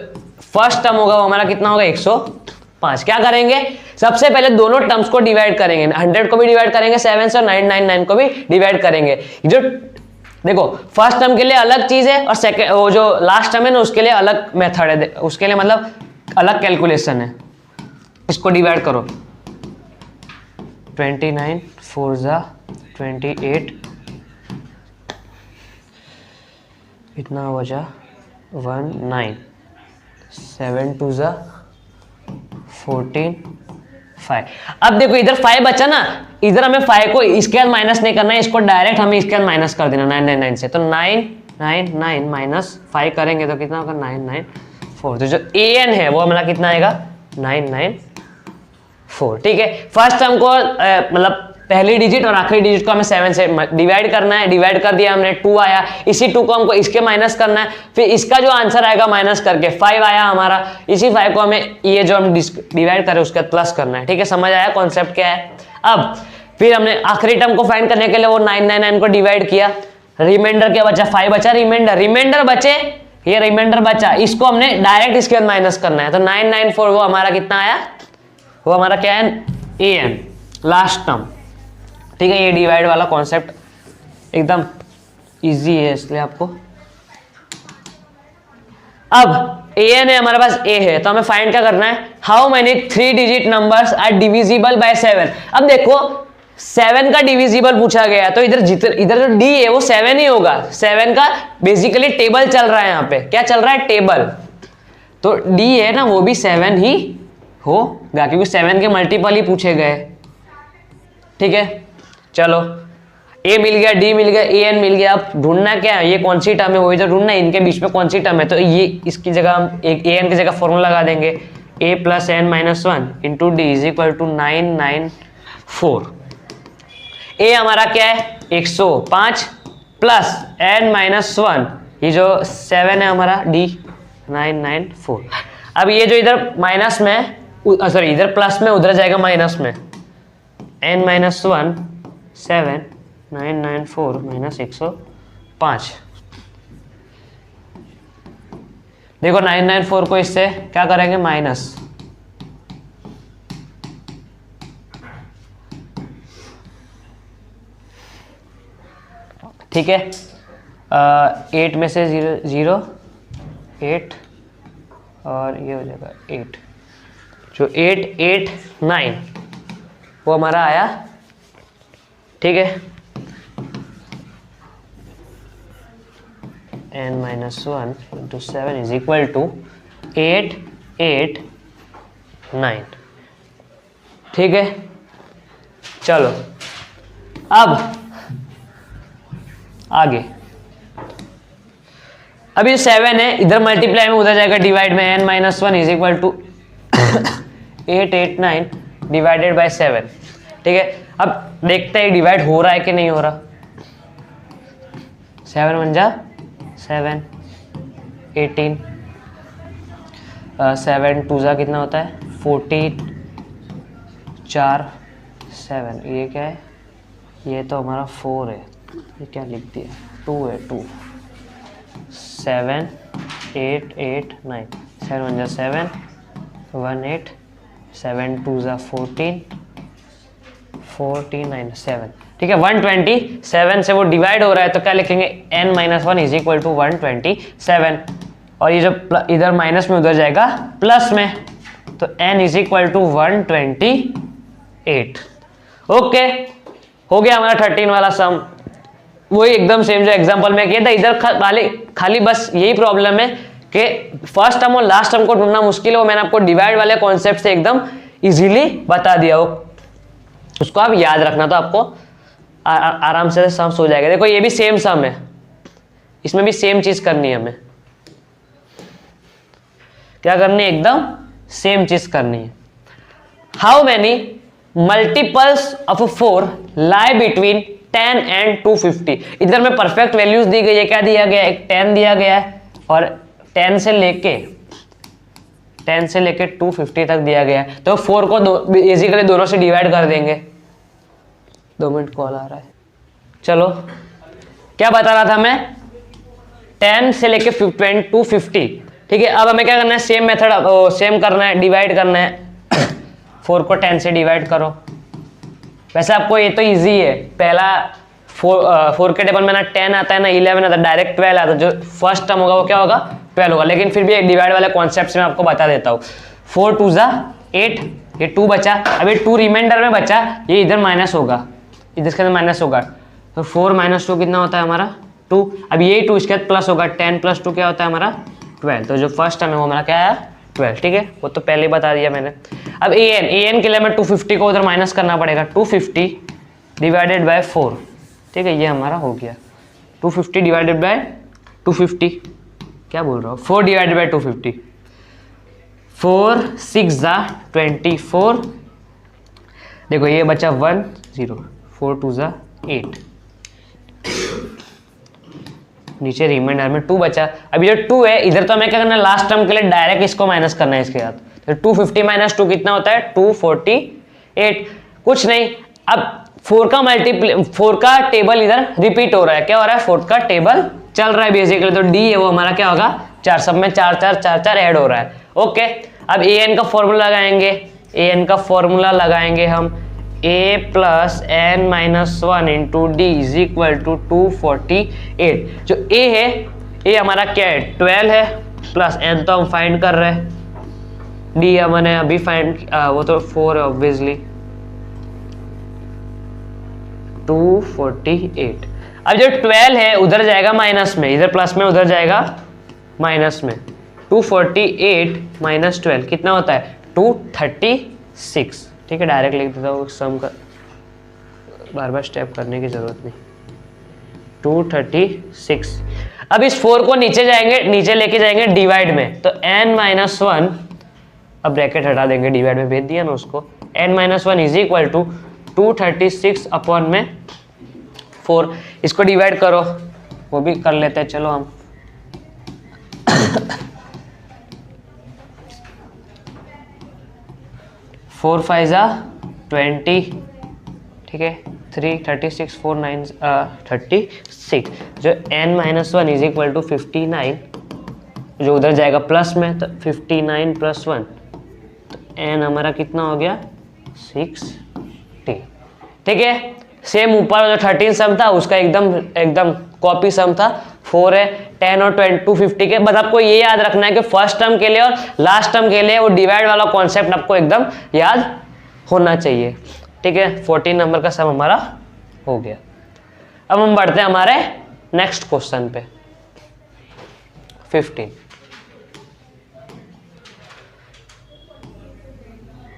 फर्स्ट टर्म होगा वो हमारा कितना होगा 105। क्या करेंगे, सबसे पहले दोनों टर्म्स को डिवाइड करेंगे, 100 को भी डिवाइड करेंगे 7 से और 999 को भी डिवाइड करेंगे। जो देखो फर्स्ट टर्म के लिए अलग चीज है और सेकंड वो जो लास्ट टर्म है ना उसके लिए अलग मेथड है, उसके लिए मतलब अलग कैलकुलेशन है। इसको डिवाइड करो, 29 4 28, इतना हो जा 19, 7 2 14 5। अब देखो इधर 5 बचा ना, इधर हमें 5 को इसके साथ माइनस नहीं करना है, इसको डायरेक्ट हमें इसके साथ माइनस कर देना 999 से। तो 999 माइनस 5 करेंगे तो कितना होगा 994। तो जो an है वो हमारा कितना आएगा 994। ठीक है, फर्स्ट टर्म को मतलब पहली डिजिट और आखिरी डिजिट को हमें 7 से डिवाइड करना है, डिवाइड कर दिया हमने, 2 आया, इसी 2 को हमको इसके माइनस करना है, फिर इसका जो आंसर आएगा माइनस करके 5 आया हमारा, इसी 5 को हमें ये जो हम डिवाइड करें उसके प्लस करना है। ठीक है, समझ आया कॉन्सेप्ट क्या है? अब फिर हमने आखिरी टर्म को फाइंड करने के लिए वो 999 को डिवाइड किया, रिमाइंडर क्या बचा 5 बचा, रिमाइंडर बचे, ये रिमाइंडर बचा, इसको हमने डायरेक्ट इसके बाद माइनस करना है। तो 994 वो हमारा कितना आया, वो हमारा क्या है an लास्ट टर्म। ठीक है, ये डिवाइड वाला कॉन्सेप्ट एकदम इजी है इसलिए आपको। अब an है हमारे पास, a है, तो हमें फाइंड क्या करना है, how many 3 digit numbers are divisible by 7। अब देखो 7 का डिविजिबल पूछा गया, तो इधर इधर जो d है वो 7 ही होगा, 7 का बेसिकली टेबल चल रहा है, यहाँ पे क्या चल रहा है टेबल, तो d है ना वो भी 7 ही होगा क्योंकि 7 के मल्टीपल ही पूछे गए। ठीक है, चलो a मिल गया, d मिल गया, an मिल गया। अब ढूंढना क्या है, ये कौन सी टर्म है, वही तो ढूंढना है, इनके बीच में कौन सी टर्म है। तो ये इसकी जगह हम एक an की जगह फॉर्मूला लगा देंगे, a plus n minus 1 into D is equal to 994। a हमारा क्या है 105 प्लस n माइनस 1, ये जो 7 है हमारा d 994। अब ये जो इधर माइनस में सॉरी इधर प्लस में उधर जाएगा माइनस में, n माइनस 1 7 994 माइनस 105। देखो 994 को इससे क्या करेंगे माइनस, ठीक है, 8 में से 0 8 और ये हो जाएगा 8, जो 8 8 9 वो हमारा आया। ठीक है, n-1 into 7 is equal to 8 8 9। ठीक है, चलो अब आगे। अब ये 7 है, इधर मल्टीप्लाई में उधर जाएगा डिवाइड में, n-1 is equal to 8 8 9 divided by 7। ठीक है, अब देखते हैं डिवाइड हो रहा है कि नहीं हो रहा। 7 1 जा 7 18, 7 2 जा कितना होता है 14, 4 7, ये क्या है, ये तो हमारा 4 है, ये क्या लिख दिया 2 है 2, 7 8 8 9, 7 1 जा 7 1 8, 7 2 जा 14 49 7। ठीक है, 127 से वो डिवाइड हो रहा है तो क्या लिखेंगे n-1 इज इक्वल टू 127, और ये जो इधर माइनस में उधर जाएगा प्लस में, तो n is equal to 128। Okay, हो गया हमारा 13 वाला सम, वही एकदम सेम जो एग्जांपल में किया था। इधर खाली बस यही प्रॉब्लम है कि फर्स्ट टर्म और लास्ट टर्म को ढूंढना मुश्किल है, वो मैंने आपको डिवाइड वाले कॉन्सेप्ट से एकदम इजीली बता दिया हो, उसको आप याद रखना तो आपको आराम से सम्स हो जाएगा। देखो ये भी सेम सम है, इसमें भी सेम चीज करनी है हमें, क्या करनी है, एकदम सेम चीज करनी है। How many multiples of 4 lie between 10 and 250। इधर में परफेक्ट वैल्यूज दी गई है, क्या दिया गया है, एक 10 दिया गया है और 10 से लेके 250 तक दिया गया है, तो 4 को बेसिकली दोनों से डिवाइड कर देंगे। 2 मिनट कॉल आ रहा है, चलो क्या बता रहा था मैं, 10 से लेके 250। ठीक है, अब हमें क्या करना है, सेम मेथड सेम करना है, डिवाइड करना है। 4 को 10 से डिवाइड करो, वैसे आपको ये तो इजी है, पहला 4 के टेबल में ना 10 आता है ना 11 आता है, डायरेक्ट 12 आता है, जो फर्स्ट टर्म होगा वो क्या होगा 12 होगा, लेकिन फिर भी एक डिवाइड वाले कॉन्सेप्ट से मैं आपको बता देता हूँ। 4 2 जा 8, ये 2 बचा, अब ये 2 रिमाइंडर में बचा, ये इधर माइनस होगा, इधर के अंदर माइनस होगा, तो 4 - 2 कितना होता है हमारा 2, अब ये 2 इसके बाद प्लस होगा, 10 + 2 क्या होता है हमारा 12, तो जो फर्स्ट टर्म है वो हमारा क्या है 12। ठीक है, वो तो पहले ही बता दिया मैंने। अब an के लिए हमें 250 को उधर माइनस करना पड़ेगा, 250 डिवाइडेड बाय 4। ठीक है, ये हमारा हो गया 250 डिवाइडेड बाय 250, क्या बोल रहा हूँ 4 डिवाइडेड बाय 250, 4 6 जा 24, देखो ये बचा 1 0, 4 2 जा 8, नीचे रिमाइंडर में 2 बचा। अब ये 2 है, इधर तो हमें क्या करना है, लास्ट टर्म के लिए डायरेक्ट इसको माइनस करना है इसके साथ, तो 250 - 2 कितना होता है 248। कुछ नहीं, अब 4 का टेबल इधर रिपीट हो रहा है, क्या हो रहा है 4 का टेबल चल रहा है बेसिकली, तो डी है वो हमारा क्या होगा 4, सब में 4 4 4 4 ऐड हो रहा है। ओके, अब an का फॉर्मूला लगाएंगे, हम a + n-1 into D is equal to 248। जो a है, a हमारा क्या है 12 है, प्लस n तो हम फाइंड कर रहे हैं, डी हमने अभी फाइंड वो तो 4 है ऑब्वियसली, 248। अब जो 12 है उधर जाएगा माइनस में, इधर प्लस में उधर जाएगा माइनस में, 248 - 12 कितना होता है 236। ठीक है, डायरेक्ट लिख देता हूँ, सम का बार बार स्टेप करने की जरूरत नहीं, 236। अब इस 4 को नीचे लेके जाएंगे डिवाइड में, तो n-1, अब ब्रैकेट हटा देंगे, डिवाइड में भेज दिया ना उसको, n-1 is equal to 236 upon में 4, इसको डिवाइड करो, वो भी कर लेते हैं, चलो हम 4 5 जा 20, ठीक है, 3 36 4 9 36, जो n-1 इज इक्वल टू 59, जो उधर जाएगा प्लस में, तो 59 + 1, तो n हमारा कितना हो गया 60। ठीक है, सेम ऊपर जो 13 सम था उसका एकदम कॉपी सम था 4 है, 10 और 250 के। बस आपको ये याद रखना है कि फर्स्ट टर्म के लिए और लास्ट टर्म के लिए वो डिवाइड वाला कॉन्सेप्ट आपको एकदम याद होना चाहिए। ठीक है, 14 नंबर का सम हमारा हो गया। अब हम बढ़ते हैं हमारे नेक्स्ट क्वेश्चन पे 15।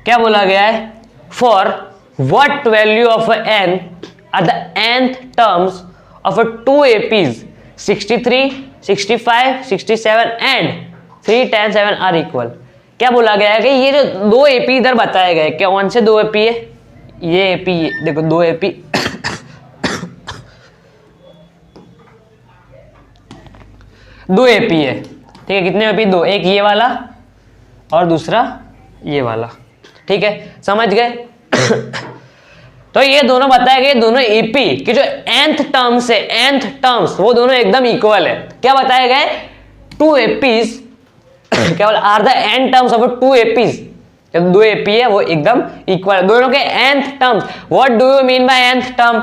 क्या बोला गया है, for what value of N are the nth terms of 2 APs 63, 65, 67 and 3, 10, 7 are equal. क्या बोला गया है कि ये जो 2 AP इधर बताए गए, क्या कौन से 2 AP है, ये AP देखो 2 AP 2 AP है। ठीक है, कितने AP, 2, एक ये वाला और दूसरा ये वाला। ठीक है, समझ गए। तो ये दोनों बताए गए, दोनों AP की जो nth टर्म्स है, nth टर्म्स वो दोनों एकदम इक्वल है। क्या बताए गए, 2 APs केवल are the n terms of 2 APs, जब 2 AP है वो एकदम इक्वल है दोनों के nth terms. What do you mean by nth term,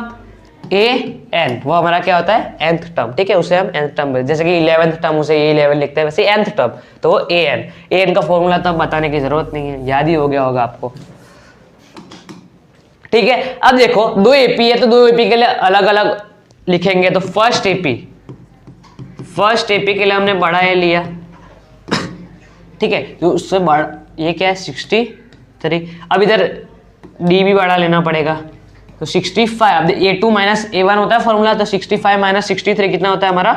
an, वो हमारा क्या होता है nth टर्म। ठीक है, उसे हम nth टर्म, जैसे कि 11th टर्म उसे ये 11 लिखते हैं, वैसे nth टर्म तो वो an का फॉर्मूला तो बताने की जरूरत नहीं है, याद ही हो गया होगा आपको। ठीक है, अब देखो 2 AP है तो 2 AP के लिए अलग अलग लिखेंगे। तो फर्स्ट AP के लिए हमने बड़ा ए लिया। ठीक है, तो उससे बड़ा ये क्या है 63। अब इधर D भी बड़ा लेना पड़ेगा, तो 65। अब A2 माइनस A1 होता है फॉर्मूला, तो 65 माइनस 63 कितना होता है हमारा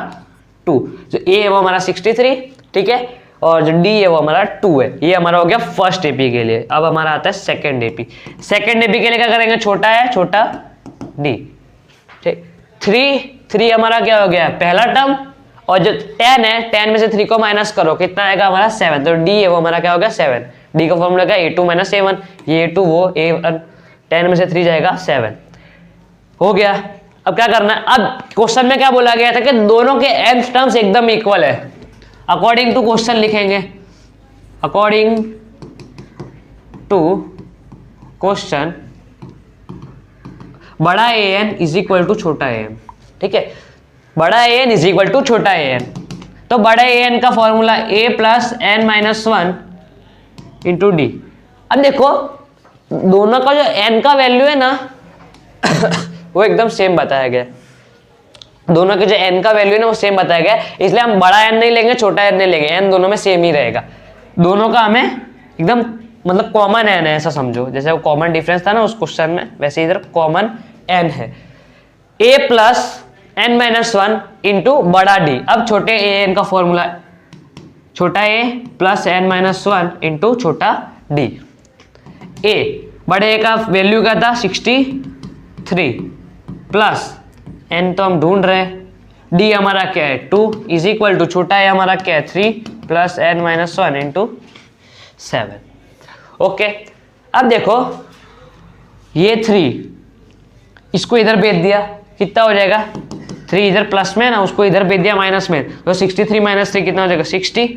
2। जो A है वो हमारा 63, ठीक है, और जो D है वो हमारा 2 है। ये हमारा हो गया फर्स्ट AP के लिए। अब हमारा आता है सेकंड AP। सेकंड AP के लिए क्या करेंगे, छोटा है छोटा D। ठीक, 3 हमारा क्या हो गया पहला टर्म, और जो 10 है 10 में से 3 को माइनस करो, कितना आएगा हमारा 7। तो D है वो हमारा क्या हो गया 7। D का फॉर्मूला क्या A2 माइनस A1, ये A2 वो A1, 10 में से 3 जाएगा 7, हो गया। अब क्या करना है, अब क्वेश्चन में क्या बोला गया था कि दोनों के nth टर्म्स एकदम इक्वल है। अकॉर्डिंग टू क्वेश्चन लिखेंगे, अकॉर्डिंग टू क्वेश्चन बड़ा an इज इक्वल टू छोटा an। ठीक है, बड़ा an इज इक्वल टू छोटा an। तो बड़े an का formula a plus n minus 1 into D. अब देखो दोनों का जो n का वैल्यू है ना वो एकदम सेम बताया गया, दोनों के जो n का वैल्यू है ना वो सेम बताया गया, इसलिए हम बड़ा n नहीं लेंगे छोटा n नहीं लेंगे, n दोनों में सेम ही रहेगा। दोनों का हमें एकदम मतलब कॉमन n है, ऐसा समझो जैसे वो कॉमन डिफरेंस था ना उस क्वेश्चन में, वैसे इधर कॉमन n है। a plus n minus 1 into बड़ा d। अब छोटे a n का फॉर्मूला छोटा a plus n minus 1 into छोटा d। a बड़े a का वैल्यू क्या था 63 प्लस n तो हम ढूंढ रहे हैं, d हमारा क्या है 2 इज इक्वल टू छोटा a हमारा क्या है 3 plus n minus 1 into 7। Okay, अब देखो ये 3 इसको इधर भेज दिया, कितना हो जाएगा 3 इधर प्लस में ना, उसको इधर भेज दिया माइनस में, तो 63 माइनस 3 कितना हो जाएगा 60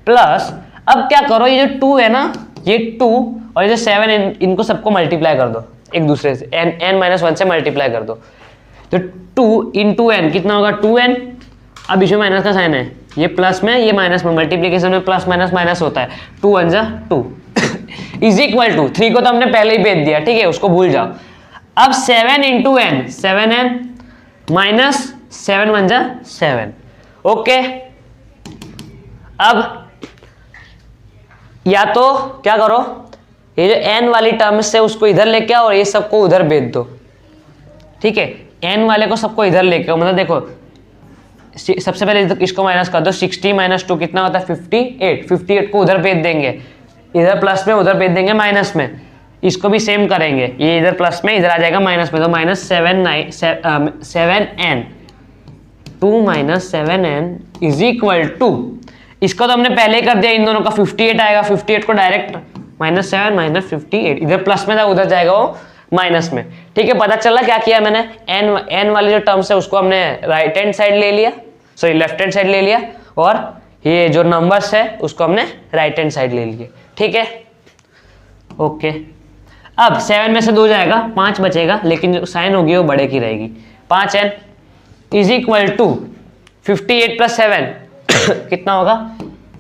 प्लस। अब क्या करो, ये जो 2 है ना, ये 2 और ये जो 7 इनको सबको मल्टीप्लाई कर दो एक दूसरे से, n माइनस 1 से मल्टीप्लाई कर दो। तो 2 इंटू n कितना होगा 2n। अब इसमें माइनस का साइन है, ये प्लस में ये माइनस में, मल्टीप्लीकेशन में प्लस माइनस माइनस होता है, 2 1 जा 2 इज इक्वल टू 3 को तो हमने पहले ही भेज दिया, ठीक है उसको भूल जाओ। अब 7 इंटू n 7n माइनस 7 1 जा 7। ओके, अब या तो क्या करो, ये जो n वाली टर्म्स है उसको इधर लेके आओ और ये सबको उधर भेज दो। ठीक है, n वाले को सबको इधर लेके आओ, मतलब देखो सबसे पहले इसको माइनस कर दो, 60 माइनस 2 कितना होता है 58 को उधर भेज देंगे, इधर प्लस में उधर भेज देंगे माइनस में। इसको भी सेम करेंगे, ये इधर प्लस में इधर आ जाएगा माइनस में, तो minus 7n 2 minus 7n is equal to, इसको तो हमने पहले ही कर दिया, इन दोनों का 58 आएगा, 58 को डायरेक्ट माइनस 7 माइनस 58, इधर प्लस में था उधर जाएगा वो माइनस में। ठीक है, पता चला क्या किया मैंने, n वाली जो टर्म्स है उसको हमने राइट हैंड साइड ले लिया, सॉरी लेफ्ट हैंड साइड ले लिया, और ये जो नंबर्स है उसको हमने राइट हैंड साइड ले लिए। ठीक है, ओके। अब 7 में से 2 जाएगा 5 बचेगा, लेकिन जो साइन होगी वो बड़े की रहेगी, 5n is equal to 58 plus 7 कितना होगा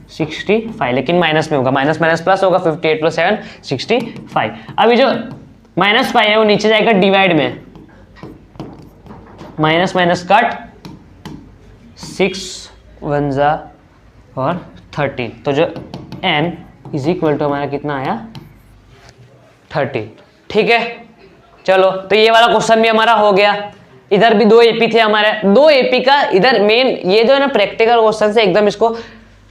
65, लेकिन माइनस में होगा, माइनस माइनस प्लस होगा, 58 प्लस 7 65। अभी जो माइनस फाइव है वो नीचे जाएगा डिवाइड में, माइनस माइनस कट, 6 1 जा और 13, तो जो n इज इक्वल टू हमारा कितना आया 13। ठीक है, चलो तो ये वाला क्वेश्चन भी हमारा हो गया। इधर भी 2 एपी थे हमारे, 2 एपी का इधर मेन ये जो है ना प्रैक्टिकल क्वेश्चन से एकदम इसको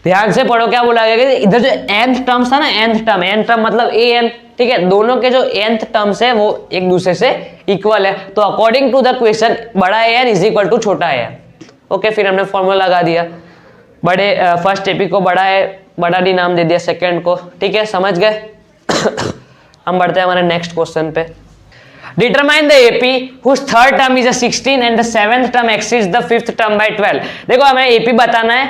ध्यान से पढ़ो। क्या बोला गया कि इधर जो nth टर्म्स था ना, nth टर्म मतलब an, ठीक है, दोनों के जो nth टर्म्स है वो एक दूसरे से इक्वल है, तो अकॉर्डिंग टू द क्वेश्चन बड़ा an इज इक्वल टू छोटा an। ओके, फिर हमने फॉर्मूला लगा दिया, बड़े फर्स्ट एपी को बड़ा डी नाम दे दिया, सेकेंड को, ठीक है, समझ गए। हम बढ़ते हैं हमारे नेक्स्ट क्वेश्चन पे। Determine the AP whose third term is a 16 and the seventh term exceeds the fifth term by 12। देखो हमें AP बताना है,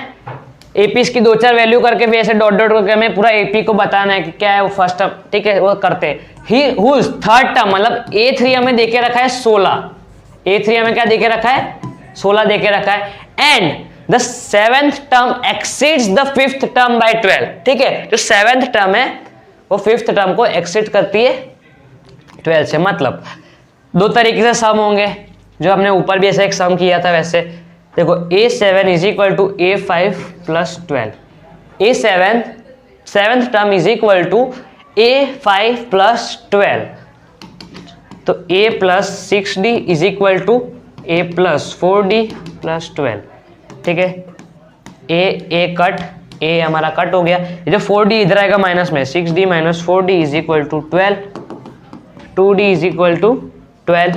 AP इसकी 2-4 वैल्यू करके भी ऐसे डॉट डॉट करके हमें पूरा AP को बताना है कि क्या है वो फर्स्ट टर्म, ठीक है, वो करते हैं। He whose third term मतलब A3 हमें देके रखा है 16, A3 हमें क्या देके रखा है 16 देके रखा है, and the seventh term exceeds the fifth term by 12। ठीक है, जो सेवेंथ टर्म है वो फिफ्थ टर्म को एक्सीड करती है 12 से। मतलब 2 तरीके से सम होंगे, जो हमने ऊपर भी ऐसे एक सम किया था वैसे। देखो A7 is equal to A5 plus 12, seventh term is equal to A5 plus 12, तो A plus 6D is equal to A plus 4D plus 12। ठीक है, A कट, A हमारा कट हो गया, ये जो 4D इधर आएगा माइनस में, 6D minus 4D is equal to 12, 2D is equal to 12,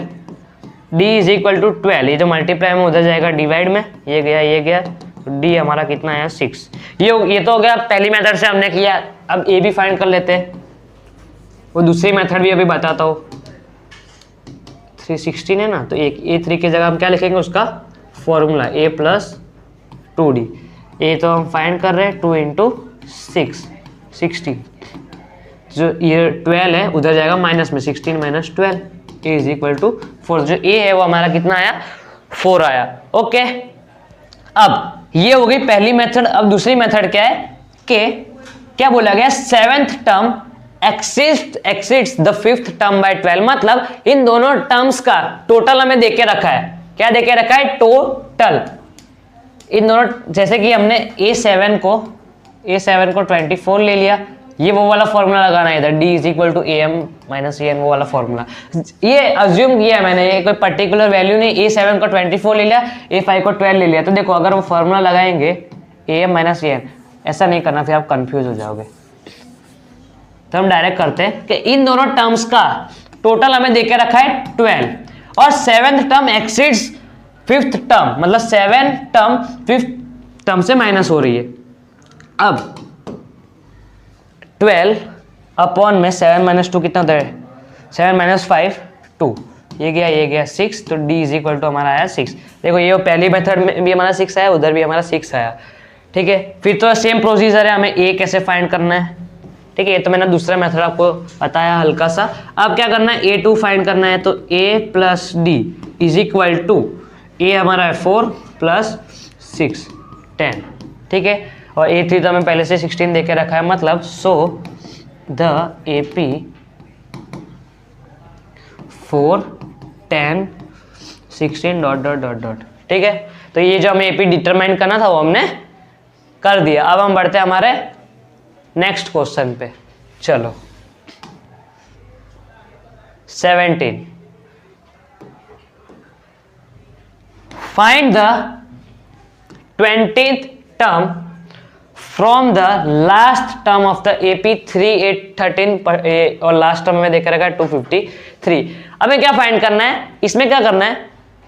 D is equal to 12, ये जो मल्टीप्लाई में उधर जाएगा डिवाइड में, ये गया, तो D हमारा कितना आया 6। ये तो हो गया पहली मेथड से हमने किया। अब A भी फाइंड कर लेते हैं, वो दूसरी मेथड भी अभी बताता हूँ। 316 है ना, तो एक A3 की जगह हम क्या लिखेंगे उसका formula, A plus 2D। A तो हम फाइंड कर रहे हैं 2 इंटू 6 16, जो ये 12 है उधर जाएगा माइनस में, 16 minus 12 A is equal to 4। जो A है वो हमारा कितना आया 4 आया। ओके, अब ये हो गई पहली मेथड। अब दूसरी मेथड क्या है कि क्या बोला गया, seventh term exceeds the fifth term by 12। मतलब इन दोनों टर्म्स का टोटल हमें देके रखा है, क्या देके रखा है टोटल इन दोनों। जैसे कि हमने A7 को 24 ले लिया, ये वो वाला फॉर्मूला लगाना है इधर, D is equal to AM minus AN, वो वाला फॉर्मूला। ये अज्यूम किया है मैंने, ये कोई पर्टिकुलर वैल्यू नहीं। A7 को 24 ले लिया, A5 को 12 ले लिया। तो देखो अगर वो फॉर्मूला लगाएंगे AM माइनस AN, ऐसा नहीं करना, फिर आप कंफ्यूज हो जाओगे। तो हम डायरेक्ट करते हैं कि इन दोनों टर्म्स का टोटल हमें देके रखा है 12 और seventh term exceeds fifth term, मतलब 7 टर्म फिफ्थ टर्म से माइनस हो रही है। अब 12 अपॉन में 7 माइनस 2 कितना होता है, 7 माइनस 5 2, ये गया 6, तो D इज इक्वल टू हमारा आया 6। देखो ये पहली मेथड में भी हमारा 6 आया, उधर भी हमारा 6 आया। ठीक है, फिर तो सेम प्रोसीजर है, हमें A कैसे फाइंड करना है। ठीक है, ये तो मैंने दूसरा मेथड आपको बताया हल्का सा। अब क्या करना है, A2 फाइंड करना है, तो A plus D is equal to A हमारा है 4 प्लस 6 10। ठीक है, और A3 तो हमें पहले से 16 देके रखा है। मतलब so the AP 4 10 16 dot dot dot dot. ठीक है, तो ये जो हमें AP डिटरमाइन करना था वो हमने कर दिया। अब हम बढ़ते हैं हमारे नेक्स्ट क्वेश्चन पे। चलो 17, find the 20th term from the last term of the AP 3 8 13 और लास्ट टर्म में देख रखा है 253। हमें क्या फाइंड करना है, इसमें क्या करना है,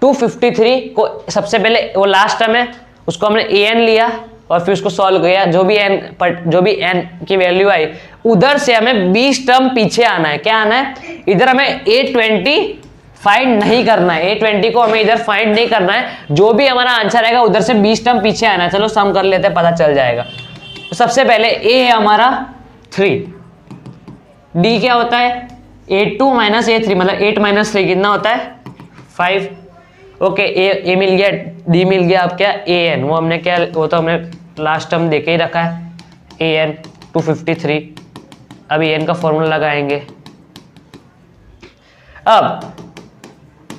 253 को सबसे पहले वो लास्ट टर्म है उसको हमने AN लिया और फिर उसको सॉल्व किया। जो भी n की वैल्यू आई उधर से हमें 20 टर्म पीछे आना है। क्या आना है, इधर हमें A20 फाइंड नहीं करना है, A20 को हमें इधर फाइंड नहीं करना है। जो भी हमारा आंसर आएगा उधर से 20 टर्म पीछे आना है। चलो सम कर लेते हैं, पता चल जाएगा। तो सबसे पहले A है हमारा 3, D क्या होता है A2 माइनस A3, मतलब 8 माइनस 3 कितना होता है 5। ओके, ए मिल गया, डी मिल गया, अब क्या ए एन, वो हमने क्या, वो तो हमने लास्ट टर्म देके ही रखा है, ए एन 253। अब ए एन का फॉर्मूला लगाएंगे, अब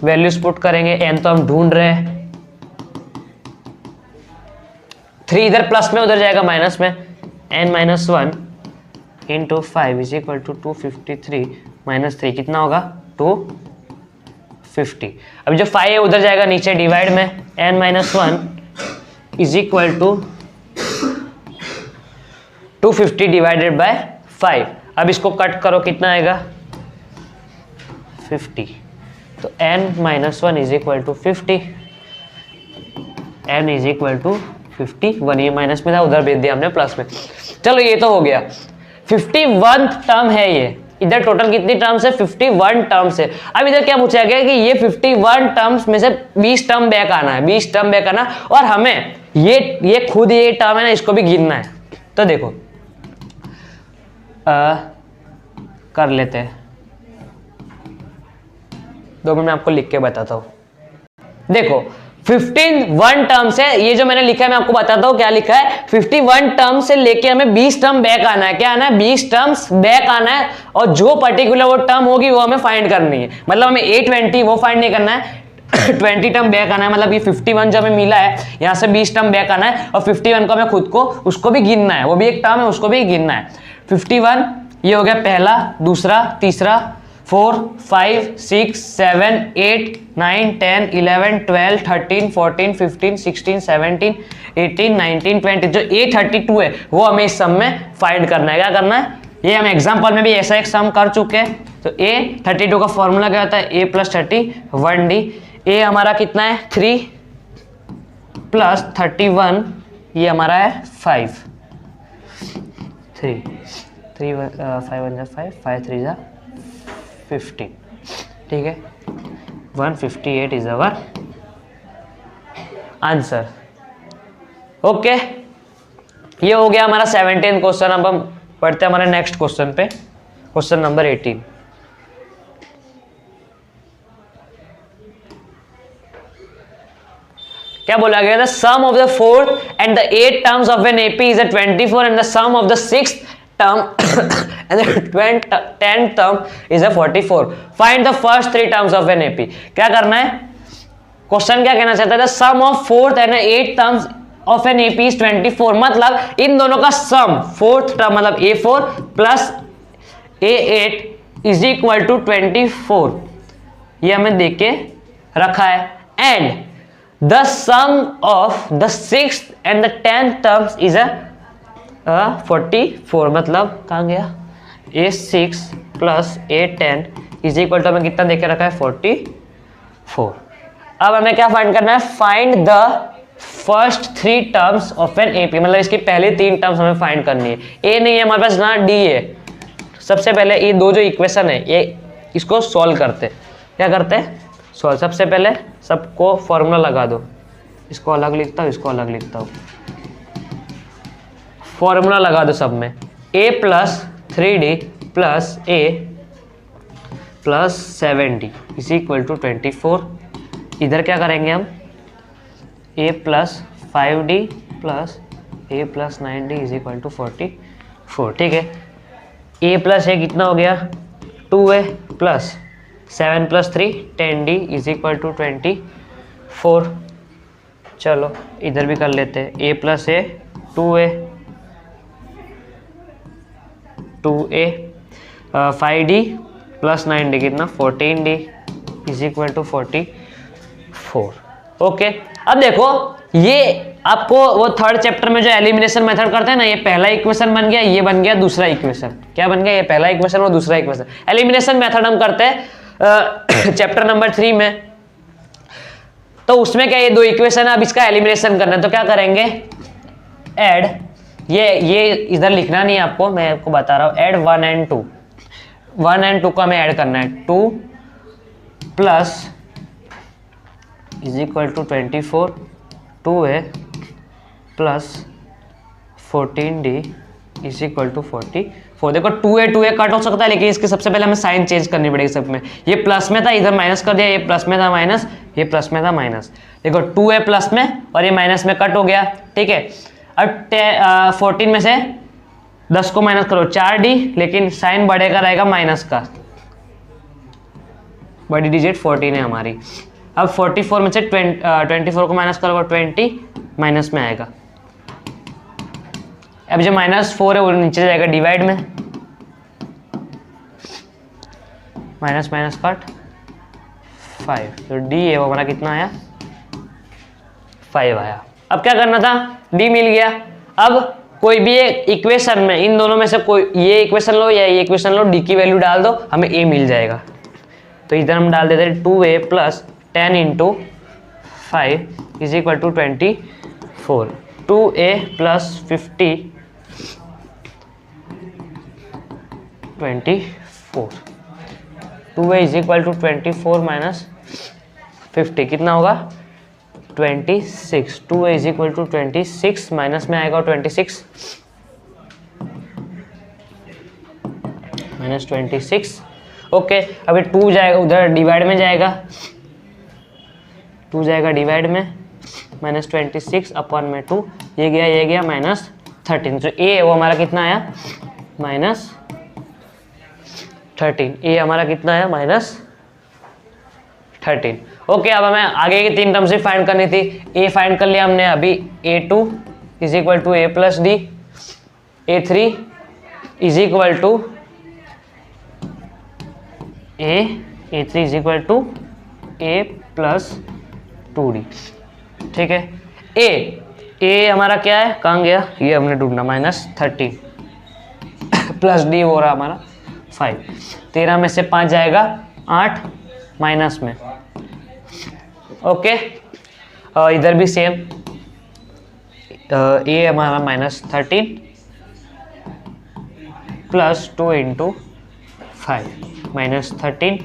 वैल्यूज पुट करेंगे, एन तो हम ढूंढ रहे हैं, 3 इधर प्लस में उधर जाएगा माइनस में, n minus 1 into 5 is equal to 253 minus 3 कितना होगा 250। अब जो 5 है उधर जाएगा नीचे डिवाइड में, n minus 1 is equal to 250 divided by 5। अब इसको कट करो, कितना आएगा 50। तो n minus 1 is equal to 50, n is equal to 51। ये माइनस में था, उधर भेज दिया हमने प्लस में। चलो ये तो हो गया, 51 टर्म है ये, इधर टोटल कितनी टर्म्स है 51 टर्म्स है। अब इधर क्या पूछा गया कि ये 51 टर्म्स में से 20 टर्म बैक आना है, 20 टर्म बैक आना, और हमें ये खुद ये टर्म है ना, इसको भी गिनना है। तो देखो कर लेते हैं, 2 मिनट में आपको लिख के बताता हूं। देखो 51 टर्म्स है, ये जो मैंने लिखा है मैं आपको बताता हूं क्या लिखा है। 51 टर्म से लेके हमें 20 टर्म बैक आना है, क्या आना है 20 टर्म्स बैक आना है, और जो पर्टिकुलर वो टर्म होगी वो हमें फाइंड करनी है। मतलब हमें 820 वो फाइंड नहीं करना है, 20 टर्म बैक आना है। मतलब ये 51 जो हमें मिला है यहाँ से 20 टर्म बैक आना है, और 51 को हमें खुद को उसको भी गिनना है, वो भी एक टर्म है उसको भी गिनना है। 51 ये हो गया पहला, दूसरा, तीसरा, 4 5 6 7 8 9 10 11 12 13 14 15 16 17 18 19 20, जो A32 है वो हमें इस सम में फाइंड करना है। क्या करना है, ये हम एग्जाम्पल में भी ऐसा एक सम कर चुके हैं। तो A32 का फॉर्मूला क्या होता है, A + 31D। A हमारा कितना है 3 + 31, ये हमारा है 5, 3 5 1 5 5 3 15, ठीक है, 158 इज अवर आंसर। ओके, ये हो गया हमारा 17 क्वेश्चन। अब हम पढ़ते हैं हमारे नेक्स्ट क्वेश्चन पे, क्वेश्चन नंबर 18। क्या बोला गया, the sum of the 4th and the 8th terms of an AP is 24 and the sum of the 6th term and the 10th term is a 44. Find the first 3 terms of an AP. क्या करना है, क्वेश्चन क्या कहना चाहता है, the sum of 4th and 8th terms of an AP is 24। मतलब इन दोनों का सम 4th टर्म मतलब A4 plus A8 is equal to 24, ये हमें देख के रखा है। And the sum of the 6th and the 10th terms is a 44। मतलब कहाँ गया, A6 + A10 is equal to हमें कितना देके रखा है 44। अब हमें क्या फाइंड करना है, find the first 3 terms of an AP. मतलब इसकी पहले 3 टर्म्स हमें फाइंड करनी है। ए नहीं है हमारे पास ना, डी है। सबसे पहले ये दो जो इक्वेशन है ये इसको सॉल्व करते, क्या करते हैं सॉल्व। सबसे पहले सबको फॉर्मूला लगा दो, इसको अलग लिखता हूँ, इसको अलग लिखता हूँ, फॉर्मूला लगा दो सब में। a + 3d + a + 7d is equal to 24। इधर क्या करेंगे हम, a + 5d + a + 9d is equal to 44, ठीक है। a + a कितना हो गया 2a + 7 + 3 10d is equal to 24। चलो इधर भी कर लेते हैं, a + a 2a 5d + 9d कितना 14d is equal to 44। Okay, अब देखो ये आपको वो 3rd चैप्टर में जो एलिमिनेशन मेथड करते हैं ना, ये पहला इक्वेशन बन गया, ये बन गया दूसरा इक्वेशन। क्या बन गया, ये पहला इक्वेशन और दूसरा इक्वेशन। एलिमिनेशन मेथड हम करते हैं चैप्टर नंबर 3 में। तो उसमें क्या, ये 2 इक्वेशन है, अब इसका एलिमिनेशन करना है। तो क्या करेंगे, ऐड, ये इधर लिखना नहीं है आपको, मैं आपको बता रहा हूँ। ऐड 1 and 2, 1 and 2 को हमें ऐड करना है। 2 + is equal to 24, 2a + 14d is equal to 44। देखो 2a कट हो सकता है, लेकिन इसके सबसे पहले हमें साइन चेंज करनी पड़ेगी सब में। ये प्लस में था, इधर माइनस कर दिया, ये प्लस में था माइनस, ये प्लस में था माइनस। देखो 2a प्लस में और ये माइनस में कट हो गया, ठीक है। अब 14 में से 10 को माइनस करो 4d, लेकिन साइन बढ़ेगा रहेगा माइनस का, बड़ी डिजिट 14 है हमारी। अब 44 में से 24 को माइनस करोगे 20 माइनस में आएगा। अब जो -4 है वो नीचे जाएगा डिवाइड में, माइनस माइनस कट 5, तो d है वो हमारा कितना आया 5 आया। अब क्या करना था, d मिल गया। अब कोई भी एक इक्वेशन में इन दोनों में से कोई ये इक्वेशन लो या ये इक्वेशन लो, d की वैल्यू डाल दो, हमें a मिल जाएगा। तो इधर हम डाल देते हैं 2a plus 10 into 5 is equal to 24। 2a plus 50 24, 2a is equal to 24 minus 50 कितना होगा 26। 2a is equal to 26 minus में आएगा 26 माइनस 26। ओके, अभी 2 जाएगा उधर डिवाइड में जाएगा, 2 जाएगा डिवाइड में, माइनस 26 अपॉन में 2, ये गया माइनस 13। तो ए वो हमारा कितना आया माइनस 13। ए हमारा कितना है माइनस 13। ओके, अब हमें आगे की 3 टर्म्स भी फाइंड करनी थी। ए फाइंड कर लिया हमने अभी, a2 is equal to a plus D, a3 is equal to a3 is equal to a plus 2d, ठीक है। ए हमारा क्या है, कहाँ गया, ये हमने ढूंढना, -13 प्लस डी हो रहा हमारा 5। 13 में से 5 जाएगा 8 माइनस में, ओके। इधर भी सेम, ए हमारा -13 प्लस 2 इंटू 5, -13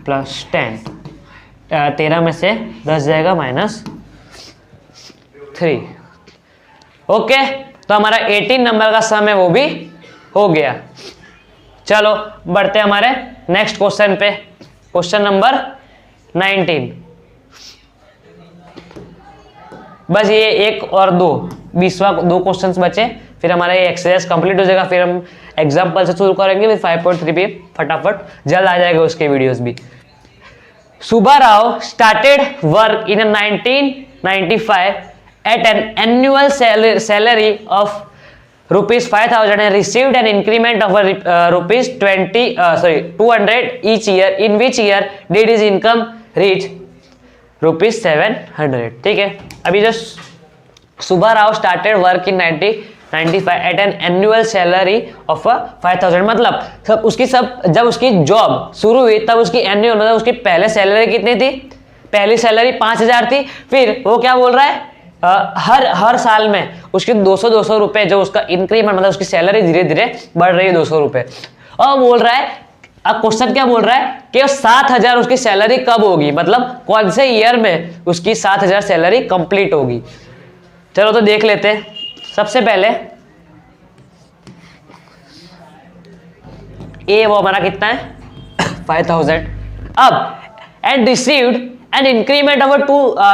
प्लस 10, 13 में से 10 जाएगा -3, ओके। तो हमारा 18 नंबर का सम है वो भी हो गया। चलो बढ़ते हैं हमारे नेक्स्ट क्वेश्चन पे, क्वेश्चन नंबर 19। बस ये एक और 2 क्वेश्चंस बचे, फिर हमारा ये एक्सरसाइज कंप्लीट हो जाएगा। फिर हम एग्जाम्पल से शुरू करेंगे, फिर 5.3 पे फटाफट जल्द आ जाएगा उसके वीडियोस भी। Subba Rao started work in 1995 at an annual salary of rupees 5,000 and received an increment of rupees 200 each year. In which year did his income reach rupees 700? ठीक है, अभी जो Subba Rao started work in 1995 at an annual salary of 5,000, मतलब जब उसकी जॉब शुरू हुई तब उसकी एनुअल मतलब उसकी पहले सैलरी कितनी थी, पहली सैलरी 5,000 थी। फिर वो क्या बोल रहा है, हर साल में उसके 200 रुपए जो उसका इंक्रीमेंट मतलब उसकी सैलरी धीरे धीरे बढ़ रही है 200 रुपए। और बोल रहा है, अब क्वेश्चन क्या बोल रहा है कि 7,000 उसकी सैलरी कब होगी, मतलब कौन से ईयर में उसकी 7,000 सैलरी कंप्लीट होगी। चलो तो देख लेते हैं। सबसे पहले ए वो हमारा कितना है 5,000। अब and received an increment of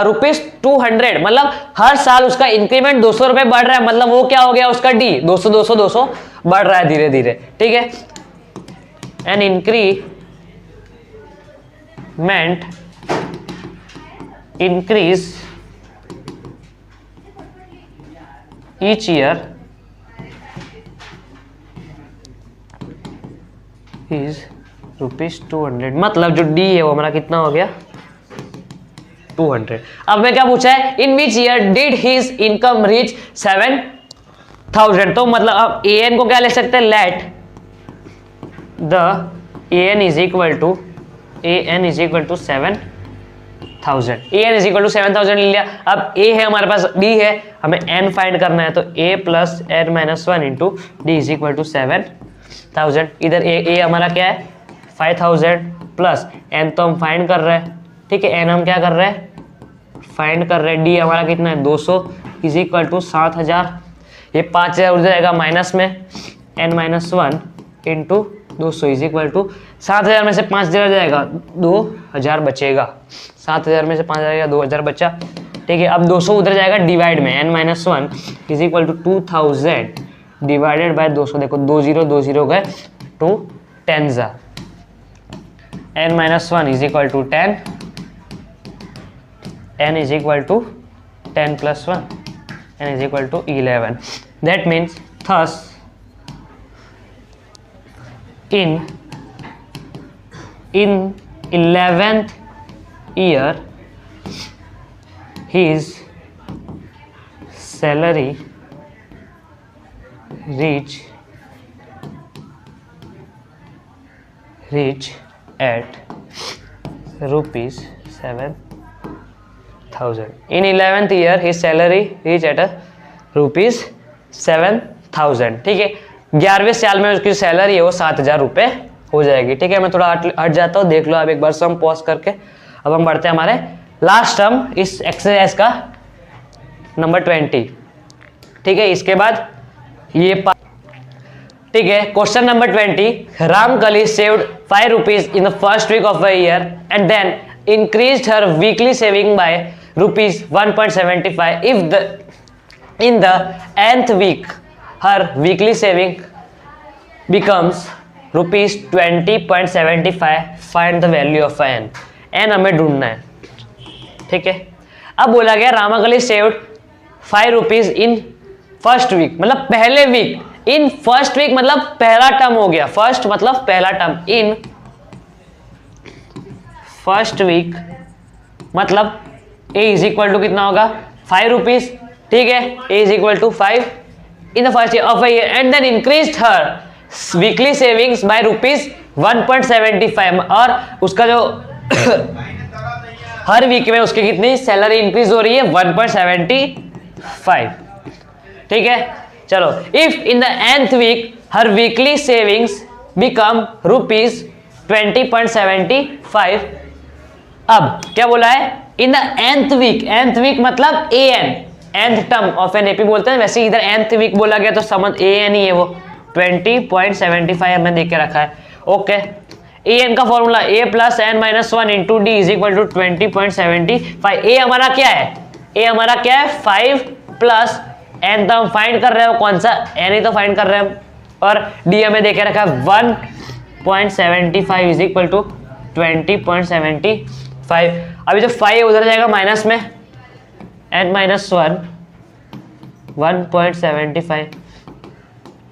rupees 200, मतलब हर साल उसका इंक्रीमेंट 200 रुपए बढ़ रहा है, मतलब वो क्या हो गया उसका डी 200 बढ़ रहा है धीरे धीरे, ठीक है। An increase each year is rupees 200, मतलब जो D है वो हमारा कितना हो गया 200। अब मैं क्या पूछा है, in which year did his income reach 7,000, तो मतलब अब an को क्या ले सकते हैं, let the an is equal to 7,000, an is equal to 7,000 ले लिया। अब a है हमारे पास, d है, हमें n फाइंड करना है, तो a plus n minus 1 into D is equal to 7,000। इधर a हमारा क्या है 5,000 प्लस n तो हम फाइंड कर रहे हैं, ठीक है, n हम क्या कर रहे हैं फाइंड कर रहे हैं। d हमारा कितना है 200 इज इक्वल टू 7,000। ये 5000 उड़ जाएगा माइनस में, n-1 into 200 is equal to 7000 में से 5000 जाएगा 2000 बचेगा, 7000 में से 5000 जाएगा 2000 बचा। ठीक है, अब 200 उधर जाएगा डिवाइड में, n-1 is equal to 2000 divided by 200। देखो 20 गए 2 10 जा, n-1 is equal to 10, n is equal to 10 plus 1, n is equal to 11। That means thus in 11th year his salary reach at rupees 7,000. In 11th year his salary reach at rupees 7,000। ठीक है, 11वें साल में उसकी सैलरी है वो 7,000 रुपये हो जाएगी। ठीक है, मैं थोड़ा हट जाता हूँ, देख लो आप एक बार सम पॉज करके। अब हम बढ़ते हैं हमारे लास्ट टर्म इस एक्सरसाइज का नंबर 20। ठीक है, इसके बाद ये ठीक है, question number 20, Ramkali saved 5 rupees in the first week of a year and then increased her weekly saving by rupees 1.75 if in the nth week her weekly saving becomes rupees 20.75। find the value of n। n हमें ढूंढना है। ठीक है, अब बोला गया Ramakali saved 5 rupees in first week, मतलब पहले वीक, इन फर्स्ट वीक मतलब पहला टर्म हो गया, फर्स्ट मतलब पहला टर्म, इन फर्स्ट वीक मतलब a इज इक्वल टू कितना होगा 5 रुपीज। ठीक है, a is equal to 5 in the first year of a year and then increased her weekly savings by rupees 1.75। और उसका जो हर वीक में उसकी कितनी सैलरी इंक्रीज हो रही है 1.75। ठीक है, चलो, if in the nth week her weekly savings become rupees 20.75। अब क्या बोला है, इन the nth week, nth week मतलब an, nth term of an AP बोलते हैं, वैसे इधर nth वीक बोला गया तो समझ an ही है, वो 20.75 हमने देख के रखा है। ओके, an का formula a plus n-1 into D is equal to 20.75। a हमारा क्या है, a हमारा क्या है 5 प्लस n, तो हम फाइंड कर रहे हो कौन सा, n ही तो फाइंड कर रहे हैं, और d हमें देखे रखा है 1.75 इज इक्वल टू 20.75। अभी जो 5 उधर जाएगा माइनस में, n-1 1.75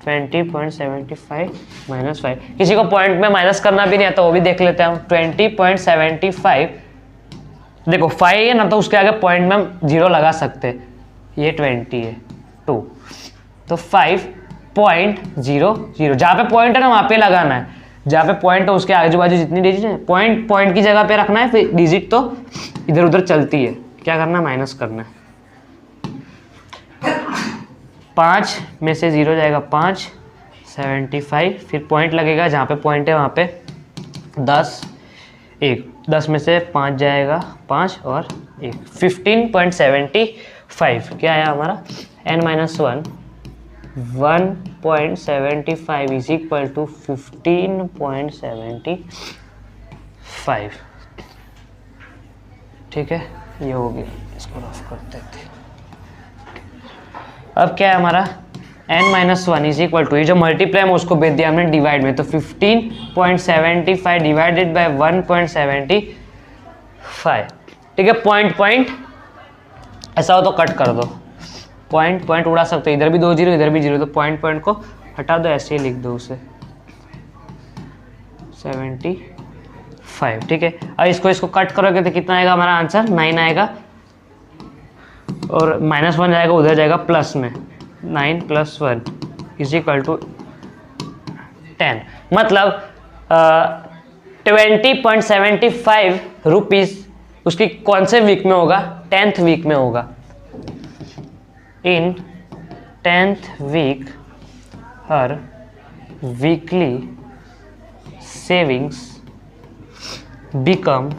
20.75 माइनस 5। किसी को पॉइंट में माइनस करना भी नहीं आता, वो भी देख लेते हैं हम। 20.75 देखो 5 है ना, तो उसके आगे पॉइंट में हम 0 लगा सकते हैं, ये 20 है 2, तो 5.00, जहाँ पे पॉइंट है ना वहाँ पे लगाना है, जहाँ पे पॉइंट है उसके आजू बाजू जितनी डिजिट है पॉइंट की जगह पे रखना है, फिर डिजिट तो इधर उधर चलती है, क्या करना है माइनस करना है। 5 में से 0 जाएगा 5, 75, फिर पॉइंट लगेगा जहाँ पे पॉइंट है वहाँ पे 10, 10 में से 5 जाएगा 5 और 1, 15.75 क्या है हमारा, n-1 1.75 इज इक्वल टू 15.75। ठीक है, ये हो गया, इसको रफ करते थे। अब क्या है हमारा n-1 इज इक्वल टू, ये जो मल्टीप्लाई में उसको भेज दिया हमने डिवाइड में, तो 15.75 डिवाइडेड बाय 1.75। ठीक है, पॉइंट ऐसा हो तो कट कर दो, पॉइंट उड़ा सकते हो, इधर भी 2 0 इधर भी 0, तो पॉइंट को हटा दो, ऐसे ही लिख दो उसे 75। ठीक है, अब इसको कट करोगे तो कितना आएगा हमारा आंसर, 9 आएगा, और -1 जाएगा उधर जाएगा प्लस में, 9 + 1 इज इक्वल टू 10। मतलब 20.75 रुपीज़ उसकी कौन से वीक में होगा, 10th वीक में होगा। इन 10th week her weekly savings become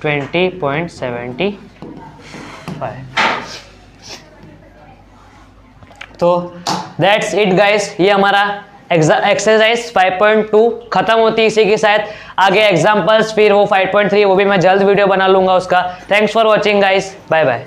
20.75। तो दैट्स इट गाइस, ये हमारा एक्सरसाइज 5.2 खत्म होती है इसी के साथ। आगे एग्जांपल्स फिर वो 5.3 वो भी मैं जल्द वीडियो बना लूंगा उसका। Thanks for watching guys, bye bye.